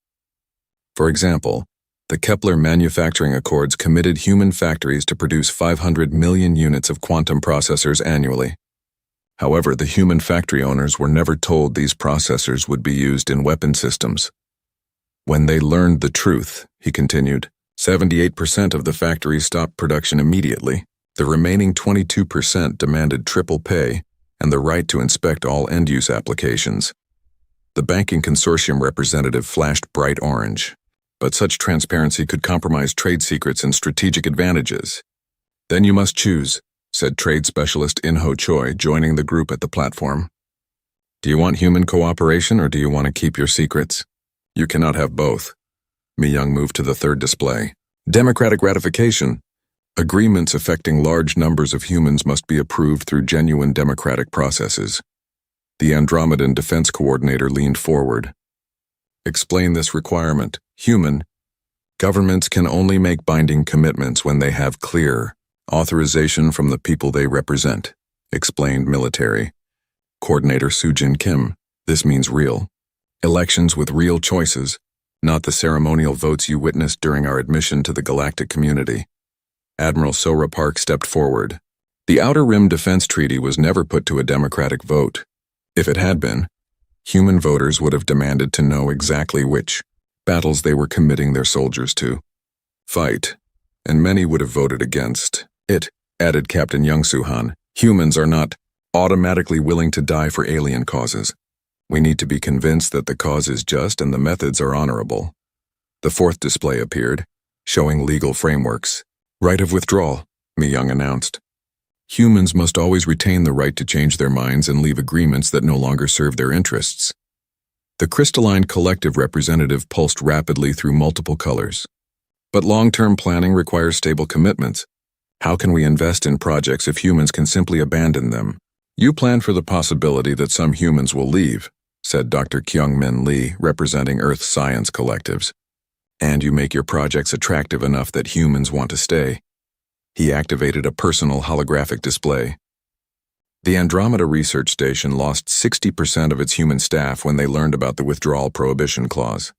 For example, the Kepler Manufacturing Accords committed human factories to produce 500 million units of quantum processors annually. However, the human factory owners were never told these processors would be used in weapon systems. "When they learned the truth," he continued, 78% of the factories stopped production immediately. The remaining 22% demanded triple pay and the right to inspect all end-use applications. The banking consortium representative flashed bright orange, but such transparency could compromise trade secrets and strategic advantages. "Then you must choose," said trade specialist In-ho Choi, joining the group at the platform. "Do you want human cooperation or do you want to keep your secrets? You cannot have both." Mi Young moved to the third display. "Democratic ratification. Agreements affecting large numbers of humans must be approved through genuine democratic processes." The Andromedan defense coordinator leaned forward. "Explain this requirement. Human. Governments can only make binding commitments when they have clear authorization from the people they represent," explained military coordinator Sujin Kim. "This means real elections with real choices, not the ceremonial votes you witnessed during our admission to the galactic community." Admiral Sora Park stepped forward. The Outer Rim Defense Treaty was never put to a democratic vote. If it had been, human voters would have demanded to know exactly which battles they were committing their soldiers to fight, and many would have voted against it, added Captain Young-Soo-han. Humans are not automatically willing to die for alien causes. We need to be convinced that the cause is just and the methods are honorable. The fourth display appeared, showing legal frameworks. Right of withdrawal, Mi-young announced. Humans must always retain the right to change their minds and leave agreements that no longer serve their interests. The crystalline collective representative pulsed rapidly through multiple colors. But long-term planning requires stable commitments. How can we invest in projects if humans can simply abandon them? You plan for the possibility that some humans will leave, said Dr. Kyung-min Lee, representing Earth Science Collectives. And you make your projects attractive enough that humans want to stay. He activated a personal holographic display. The Andromeda Research Station lost 60% of its human staff when they learned about the withdrawal prohibition clause.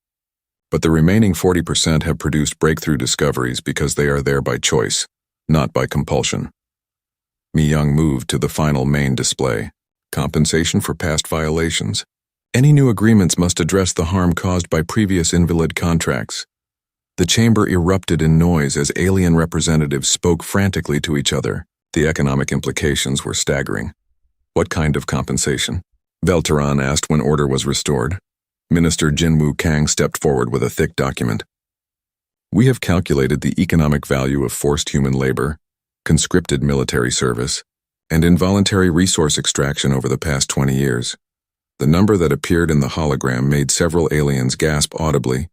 But the remaining 40% have produced breakthrough discoveries because they are there by choice, not by compulsion. Mi-young moved to the final main display. Compensation for past violations. Any new agreements must address the harm caused by previous invalid contracts. The chamber erupted in noise as alien representatives spoke frantically to each other. The economic implications were staggering. What kind of compensation? Velteran asked when order was restored. Minister Jinwoo Kang stepped forward with a thick document. We have calculated the economic value of forced human labor, conscripted military service, and involuntary resource extraction over the past 20 years. The number that appeared in the hologram made several aliens gasp audibly.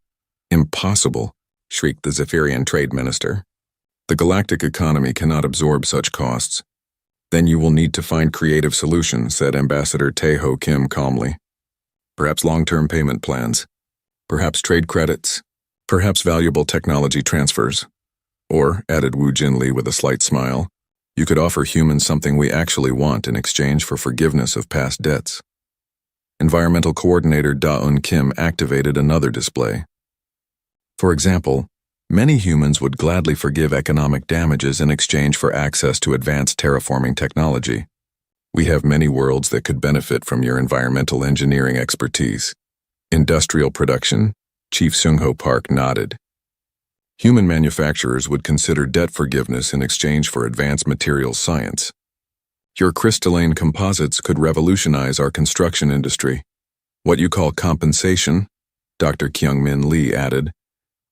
Impossible, shrieked the Zephyrian trade minister. The galactic economy cannot absorb such costs. Then you will need to find creative solutions, said Ambassador Tae-ho Kim calmly. Perhaps long-term payment plans. Perhaps trade credits. Perhaps valuable technology transfers. Or, added Woo Jin Lee with a slight smile, you could offer humans something we actually want in exchange for forgiveness of past debts. Environmental Coordinator Da-eun Kim activated another display. For example, many humans would gladly forgive economic damages in exchange for access to advanced terraforming technology. We have many worlds that could benefit from your environmental engineering expertise. Industrial production? Chief Seung-ho Park nodded. Human manufacturers would consider debt forgiveness in exchange for advanced materials science. Your crystalline composites could revolutionize our construction industry. What you call compensation, Dr. Kyung-min Lee added,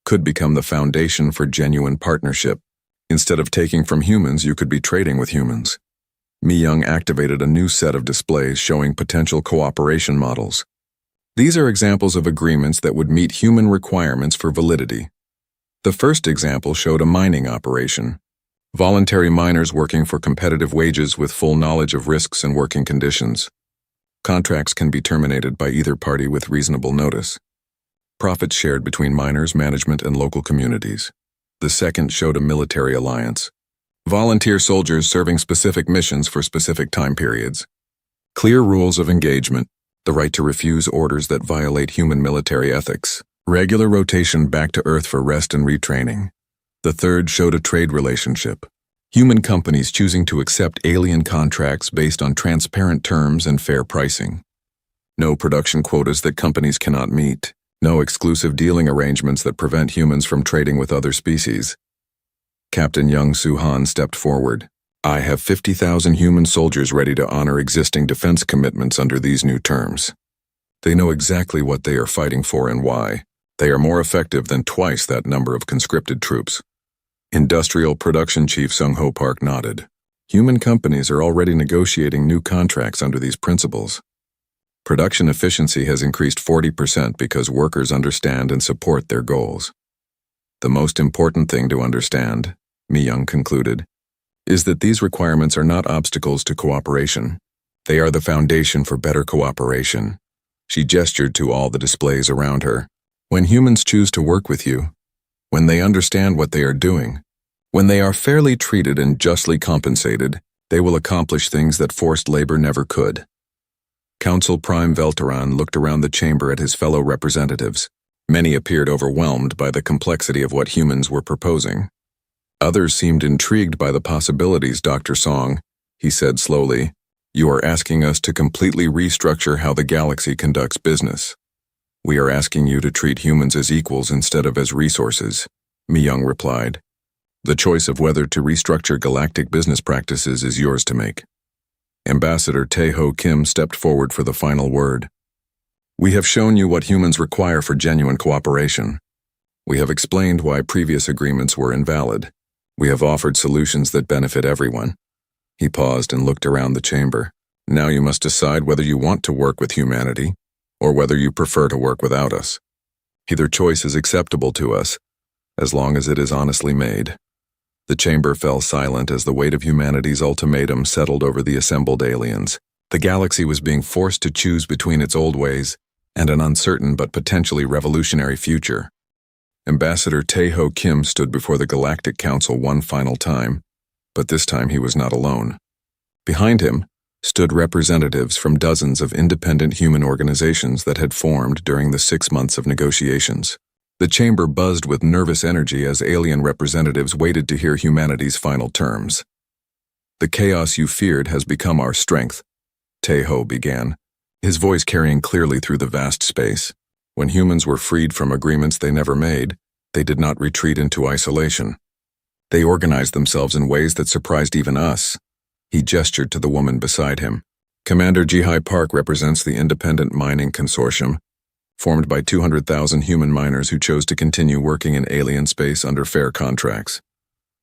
could become the foundation for genuine partnership. Instead of taking from humans, you could be trading with humans. Mi-young activated a new set of displays showing potential cooperation models. These are examples of agreements that would meet human requirements for validity. The first example showed a mining operation. Voluntary miners working for competitive wages with full knowledge of risks and working conditions. Contracts can be terminated by either party with reasonable notice. Profits shared between miners, management, and local communities. The second showed a military alliance. Volunteer soldiers serving specific missions for specific time periods. Clear rules of engagement, the right to refuse orders that violate human military ethics. Regular rotation back to Earth for rest and retraining. The third showed a trade relationship. Human companies choosing to accept alien contracts based on transparent terms and fair pricing. No production quotas that companies cannot meet. No exclusive dealing arrangements that prevent humans from trading with other species. Captain Young-Soo-han stepped forward. I have 50,000 human soldiers ready to honor existing defense commitments under these new terms. They know exactly what they are fighting for and why. They are more effective than twice that number of conscripted troops. Industrial Production Chief Seung-ho Park nodded. Human companies are already negotiating new contracts under these principles. Production efficiency has increased 40% because workers understand and support their goals. The most important thing to understand, Mi-young concluded, is that these requirements are not obstacles to cooperation. They are the foundation for better cooperation. She gestured to all the displays around her. When humans choose to work with you, when they understand what they are doing, when they are fairly treated and justly compensated, they will accomplish things that forced labor never could. Council Prime Velteran looked around the chamber at his fellow representatives. Many appeared overwhelmed by the complexity of what humans were proposing. Others seemed intrigued by the possibilities Dr. Song, he said slowly. You are asking us to completely restructure how the galaxy conducts business. We are asking you to treat humans as equals instead of as resources, Mi-young replied. The choice of whether to restructure galactic business practices is yours to make. Ambassador Tae-ho Kim stepped forward for the final word. We have shown you what humans require for genuine cooperation. We have explained why previous agreements were invalid. We have offered solutions that benefit everyone. He paused and looked around the chamber. Now you must decide whether you want to work with humanity, or whether you prefer to work without us. Either choice is acceptable to us, as long as it is honestly made. The chamber fell silent as the weight of humanity's ultimatum settled over the assembled aliens. The galaxy was being forced to choose between its old ways and an uncertain but potentially revolutionary future. Ambassador Tae-ho Kim stood before the Galactic Council one final time, but this time he was not alone. Behind him stood representatives from dozens of independent human organizations that had formed during the 6 months of negotiations. The chamber buzzed with nervous energy as alien representatives waited to hear humanity's final terms. The chaos you feared has become our strength, Tae-ho began, his voice carrying clearly through the vast space. When humans were freed from agreements they never made, they did not retreat into isolation. They organized themselves in ways that surprised even us. He gestured to the woman beside him. Commander Ji-hai Park represents the Independent Mining Consortium, formed by 200,000 human miners who chose to continue working in alien space under fair contracts.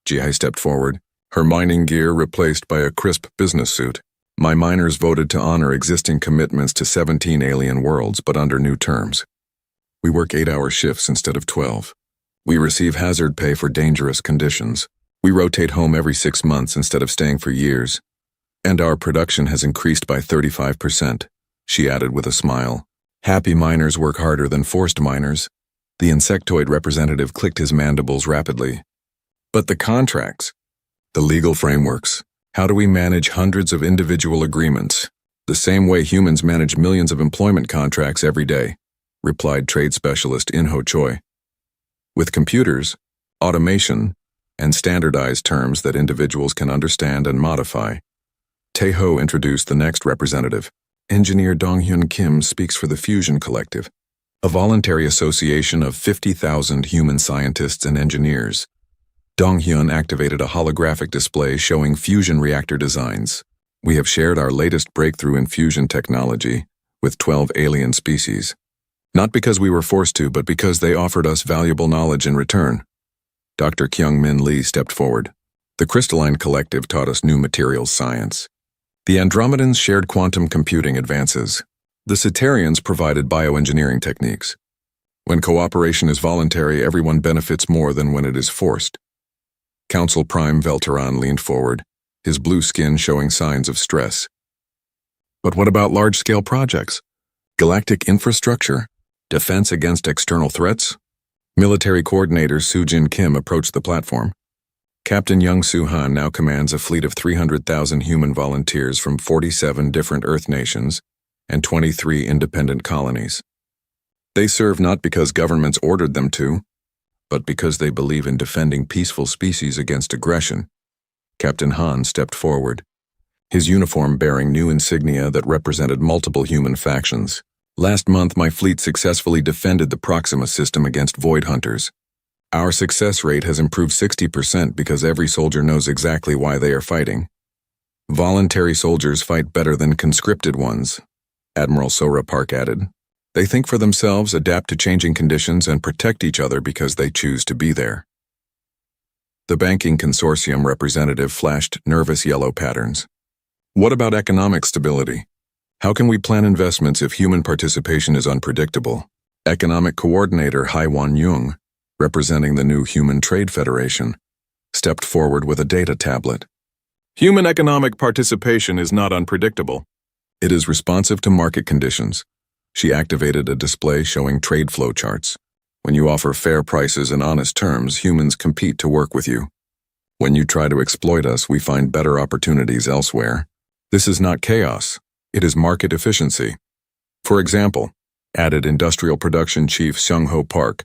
Ji-hai stepped forward, her mining gear replaced by a crisp business suit. My miners voted to honor existing commitments to 17 alien worlds, but under new terms. We work 8-hour shifts instead of 12. We receive hazard pay for dangerous conditions. We rotate home every 6 months instead of staying for years. And our production has increased by 35%, she added with a smile. Happy miners work harder than forced miners. The insectoid representative clicked his mandibles rapidly. But the contracts, the legal frameworks, how do we manage hundreds of individual agreements? The same way humans manage millions of employment contracts every day, replied trade specialist In-ho Choi. With computers, automation, and standardized terms that individuals can understand and modify. Tae-ho introduced the next representative. Engineer Dong-hyun Kim speaks for the Fusion Collective, a voluntary association of 50,000 human scientists and engineers. Dong-hyun activated a holographic display showing fusion reactor designs. We have shared our latest breakthrough in fusion technology with 12 alien species. Not because we were forced to, but because they offered us valuable knowledge in return. Dr. Kyung-min Lee stepped forward. The Crystalline Collective taught us new materials science. The Andromedans shared quantum computing advances. The Cetarians provided bioengineering techniques. When cooperation is voluntary, everyone benefits more than when it is forced. Council Prime Velteron leaned forward, his blue skin showing signs of stress. But what about large-scale projects? Galactic infrastructure? Defense against external threats? Military coordinator Soo-jin Kim approached the platform. Captain Young Soo-han now commands a fleet of 300,000 human volunteers from 47 different Earth nations and 23 independent colonies. They serve not because governments ordered them to, but because they believe in defending peaceful species against aggression. Captain Han stepped forward, his uniform bearing new insignia that represented multiple human factions. Last month, my fleet successfully defended the Proxima system against void hunters. Our success rate has improved 60% because every soldier knows exactly why they are fighting. Voluntary soldiers fight better than conscripted ones, Admiral Sora Park added. They think for themselves, adapt to changing conditions, and protect each other because they choose to be there. The banking consortium representative flashed nervous yellow patterns. What about economic stability? How can we plan investments if human participation is unpredictable? Economic coordinator Haiwan Jung, representing the new Human Trade Federation, stepped forward with a data tablet. Human economic participation is not unpredictable. It is responsive to market conditions. She activated a display showing trade flow charts. When you offer fair prices and honest terms, humans compete to work with you. When you try to exploit us, we find better opportunities elsewhere. This is not chaos. It is market efficiency. For example, added Industrial Production Chief Seung-ho Park,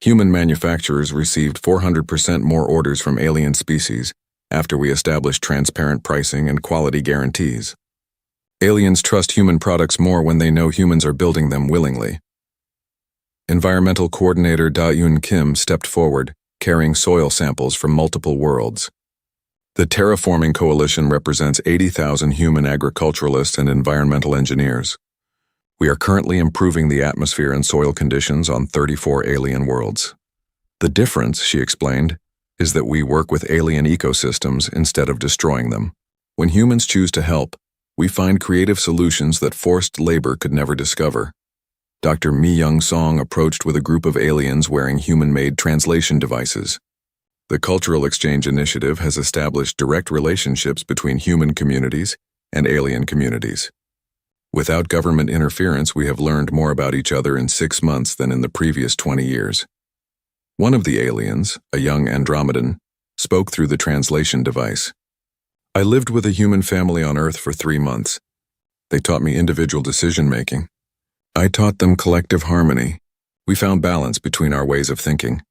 human manufacturers received 400% more orders from alien species after we established transparent pricing and quality guarantees. Aliens trust human products more when they know humans are building them willingly. Environmental Coordinator Da-Yun Kim stepped forward, carrying soil samples from multiple worlds. The Terraforming Coalition represents 80,000 human agriculturalists and environmental engineers. We are currently improving the atmosphere and soil conditions on 34 alien worlds. The difference, she explained, is that we work with alien ecosystems instead of destroying them. When humans choose to help, we find creative solutions that forced labor could never discover. Dr. Mi Young Song approached with a group of aliens wearing human-made translation devices. The Cultural Exchange Initiative has established direct relationships between human communities and alien communities. Without government interference, we have learned more about each other in 6 months than in the previous 20 years. One of the aliens, a young Andromedan, spoke through the translation device. I lived with a human family on Earth for 3 months. They taught me individual decision-making. I taught them collective harmony. We found balance between our ways of thinking.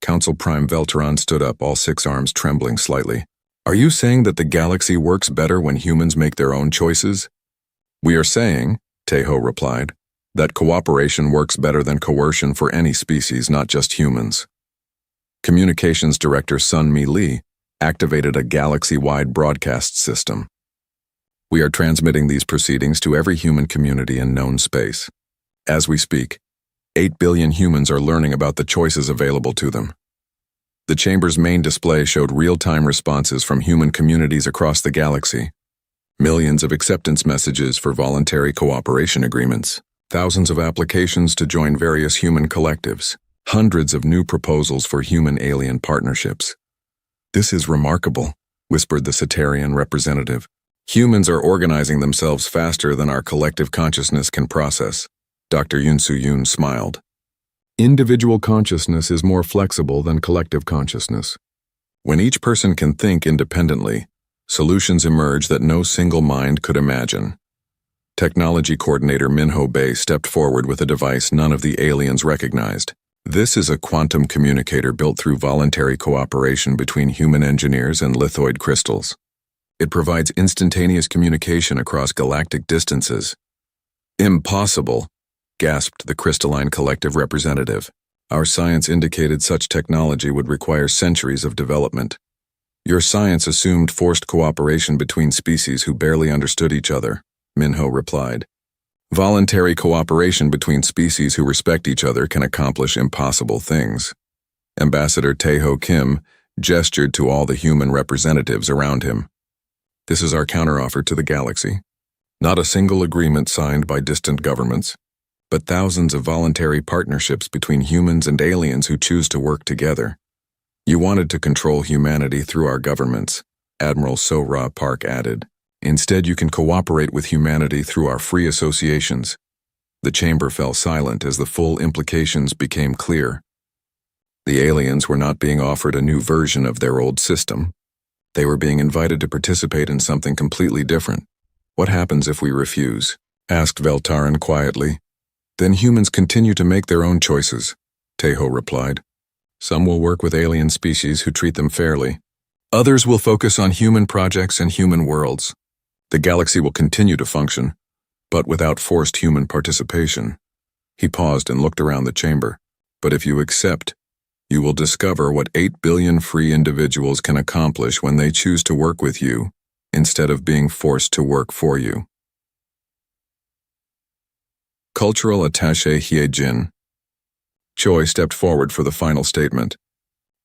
Council Prime Velteron stood up, all 6 arms trembling slightly. Are you saying that the galaxy works better when humans make their own choices? We are saying, Taeho replied, that cooperation works better than coercion for any species, not just humans. Communications Director Sun Mi Lee activated a galaxy-wide broadcast system. We are transmitting these proceedings to every human community in known space. As we speak, 8 billion humans are learning about the choices available to them. The chamber's main display showed real-time responses from human communities across the galaxy. Millions of acceptance messages for voluntary cooperation agreements, thousands of applications to join various human collectives, hundreds of new proposals for human-alien partnerships. This is remarkable, whispered the Cetarian representative. Humans are organizing themselves faster than our collective consciousness can process. Dr. Yoon Soo-yoon smiled. Individual consciousness is more flexible than collective consciousness. When each person can think independently, solutions emerge that no single mind could imagine. Technology Coordinator Minho Bay stepped forward with a device none of the aliens recognized. This is a quantum communicator built through voluntary cooperation between human engineers and lithoid crystals. It provides instantaneous communication across galactic distances. Impossible, gasped the crystalline collective representative. Our science indicated such technology would require centuries of development. Your science assumed forced cooperation between species who barely understood each other, Minho replied. Voluntary cooperation between species who respect each other can accomplish impossible things. Ambassador Taeho Kim gestured to all the human representatives around him. This is our counteroffer to the galaxy. Not a single agreement signed by distant governments, but thousands of voluntary partnerships between humans and aliens who choose to work together. You wanted to control humanity through our governments, Admiral So-Ra Park added. Instead, you can cooperate with humanity through our free associations. The chamber fell silent as the full implications became clear. The aliens were not being offered a new version of their old system. They were being invited to participate in something completely different. What happens if we refuse? Asked Veltaran quietly. Then humans continue to make their own choices, Taeho replied. Some will work with alien species who treat them fairly. Others will focus on human projects and human worlds. The galaxy will continue to function, but without forced human participation. He paused and looked around the chamber. But if you accept, you will discover what 8 billion free individuals can accomplish when they choose to work with you, instead of being forced to work for you. Cultural Attaché Hye Jin. Choi stepped forward for the final statement.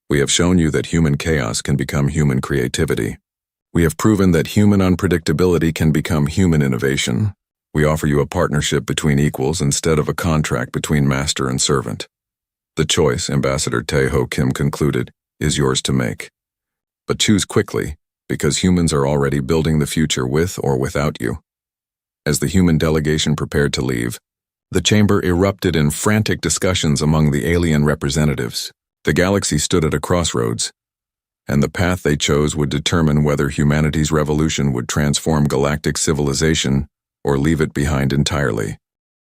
We have shown you that human chaos can become human creativity. We have proven that human unpredictability can become human innovation. We offer you a partnership between equals instead of a contract between master and servant. The choice, Ambassador Taeho Kim concluded, is yours to make. But choose quickly, because humans are already building the future with or without you. As the human delegation prepared to leave, the chamber erupted in frantic discussions among the alien representatives. The galaxy stood at a crossroads, and the path they chose would determine whether humanity's revolution would transform galactic civilization or leave it behind entirely.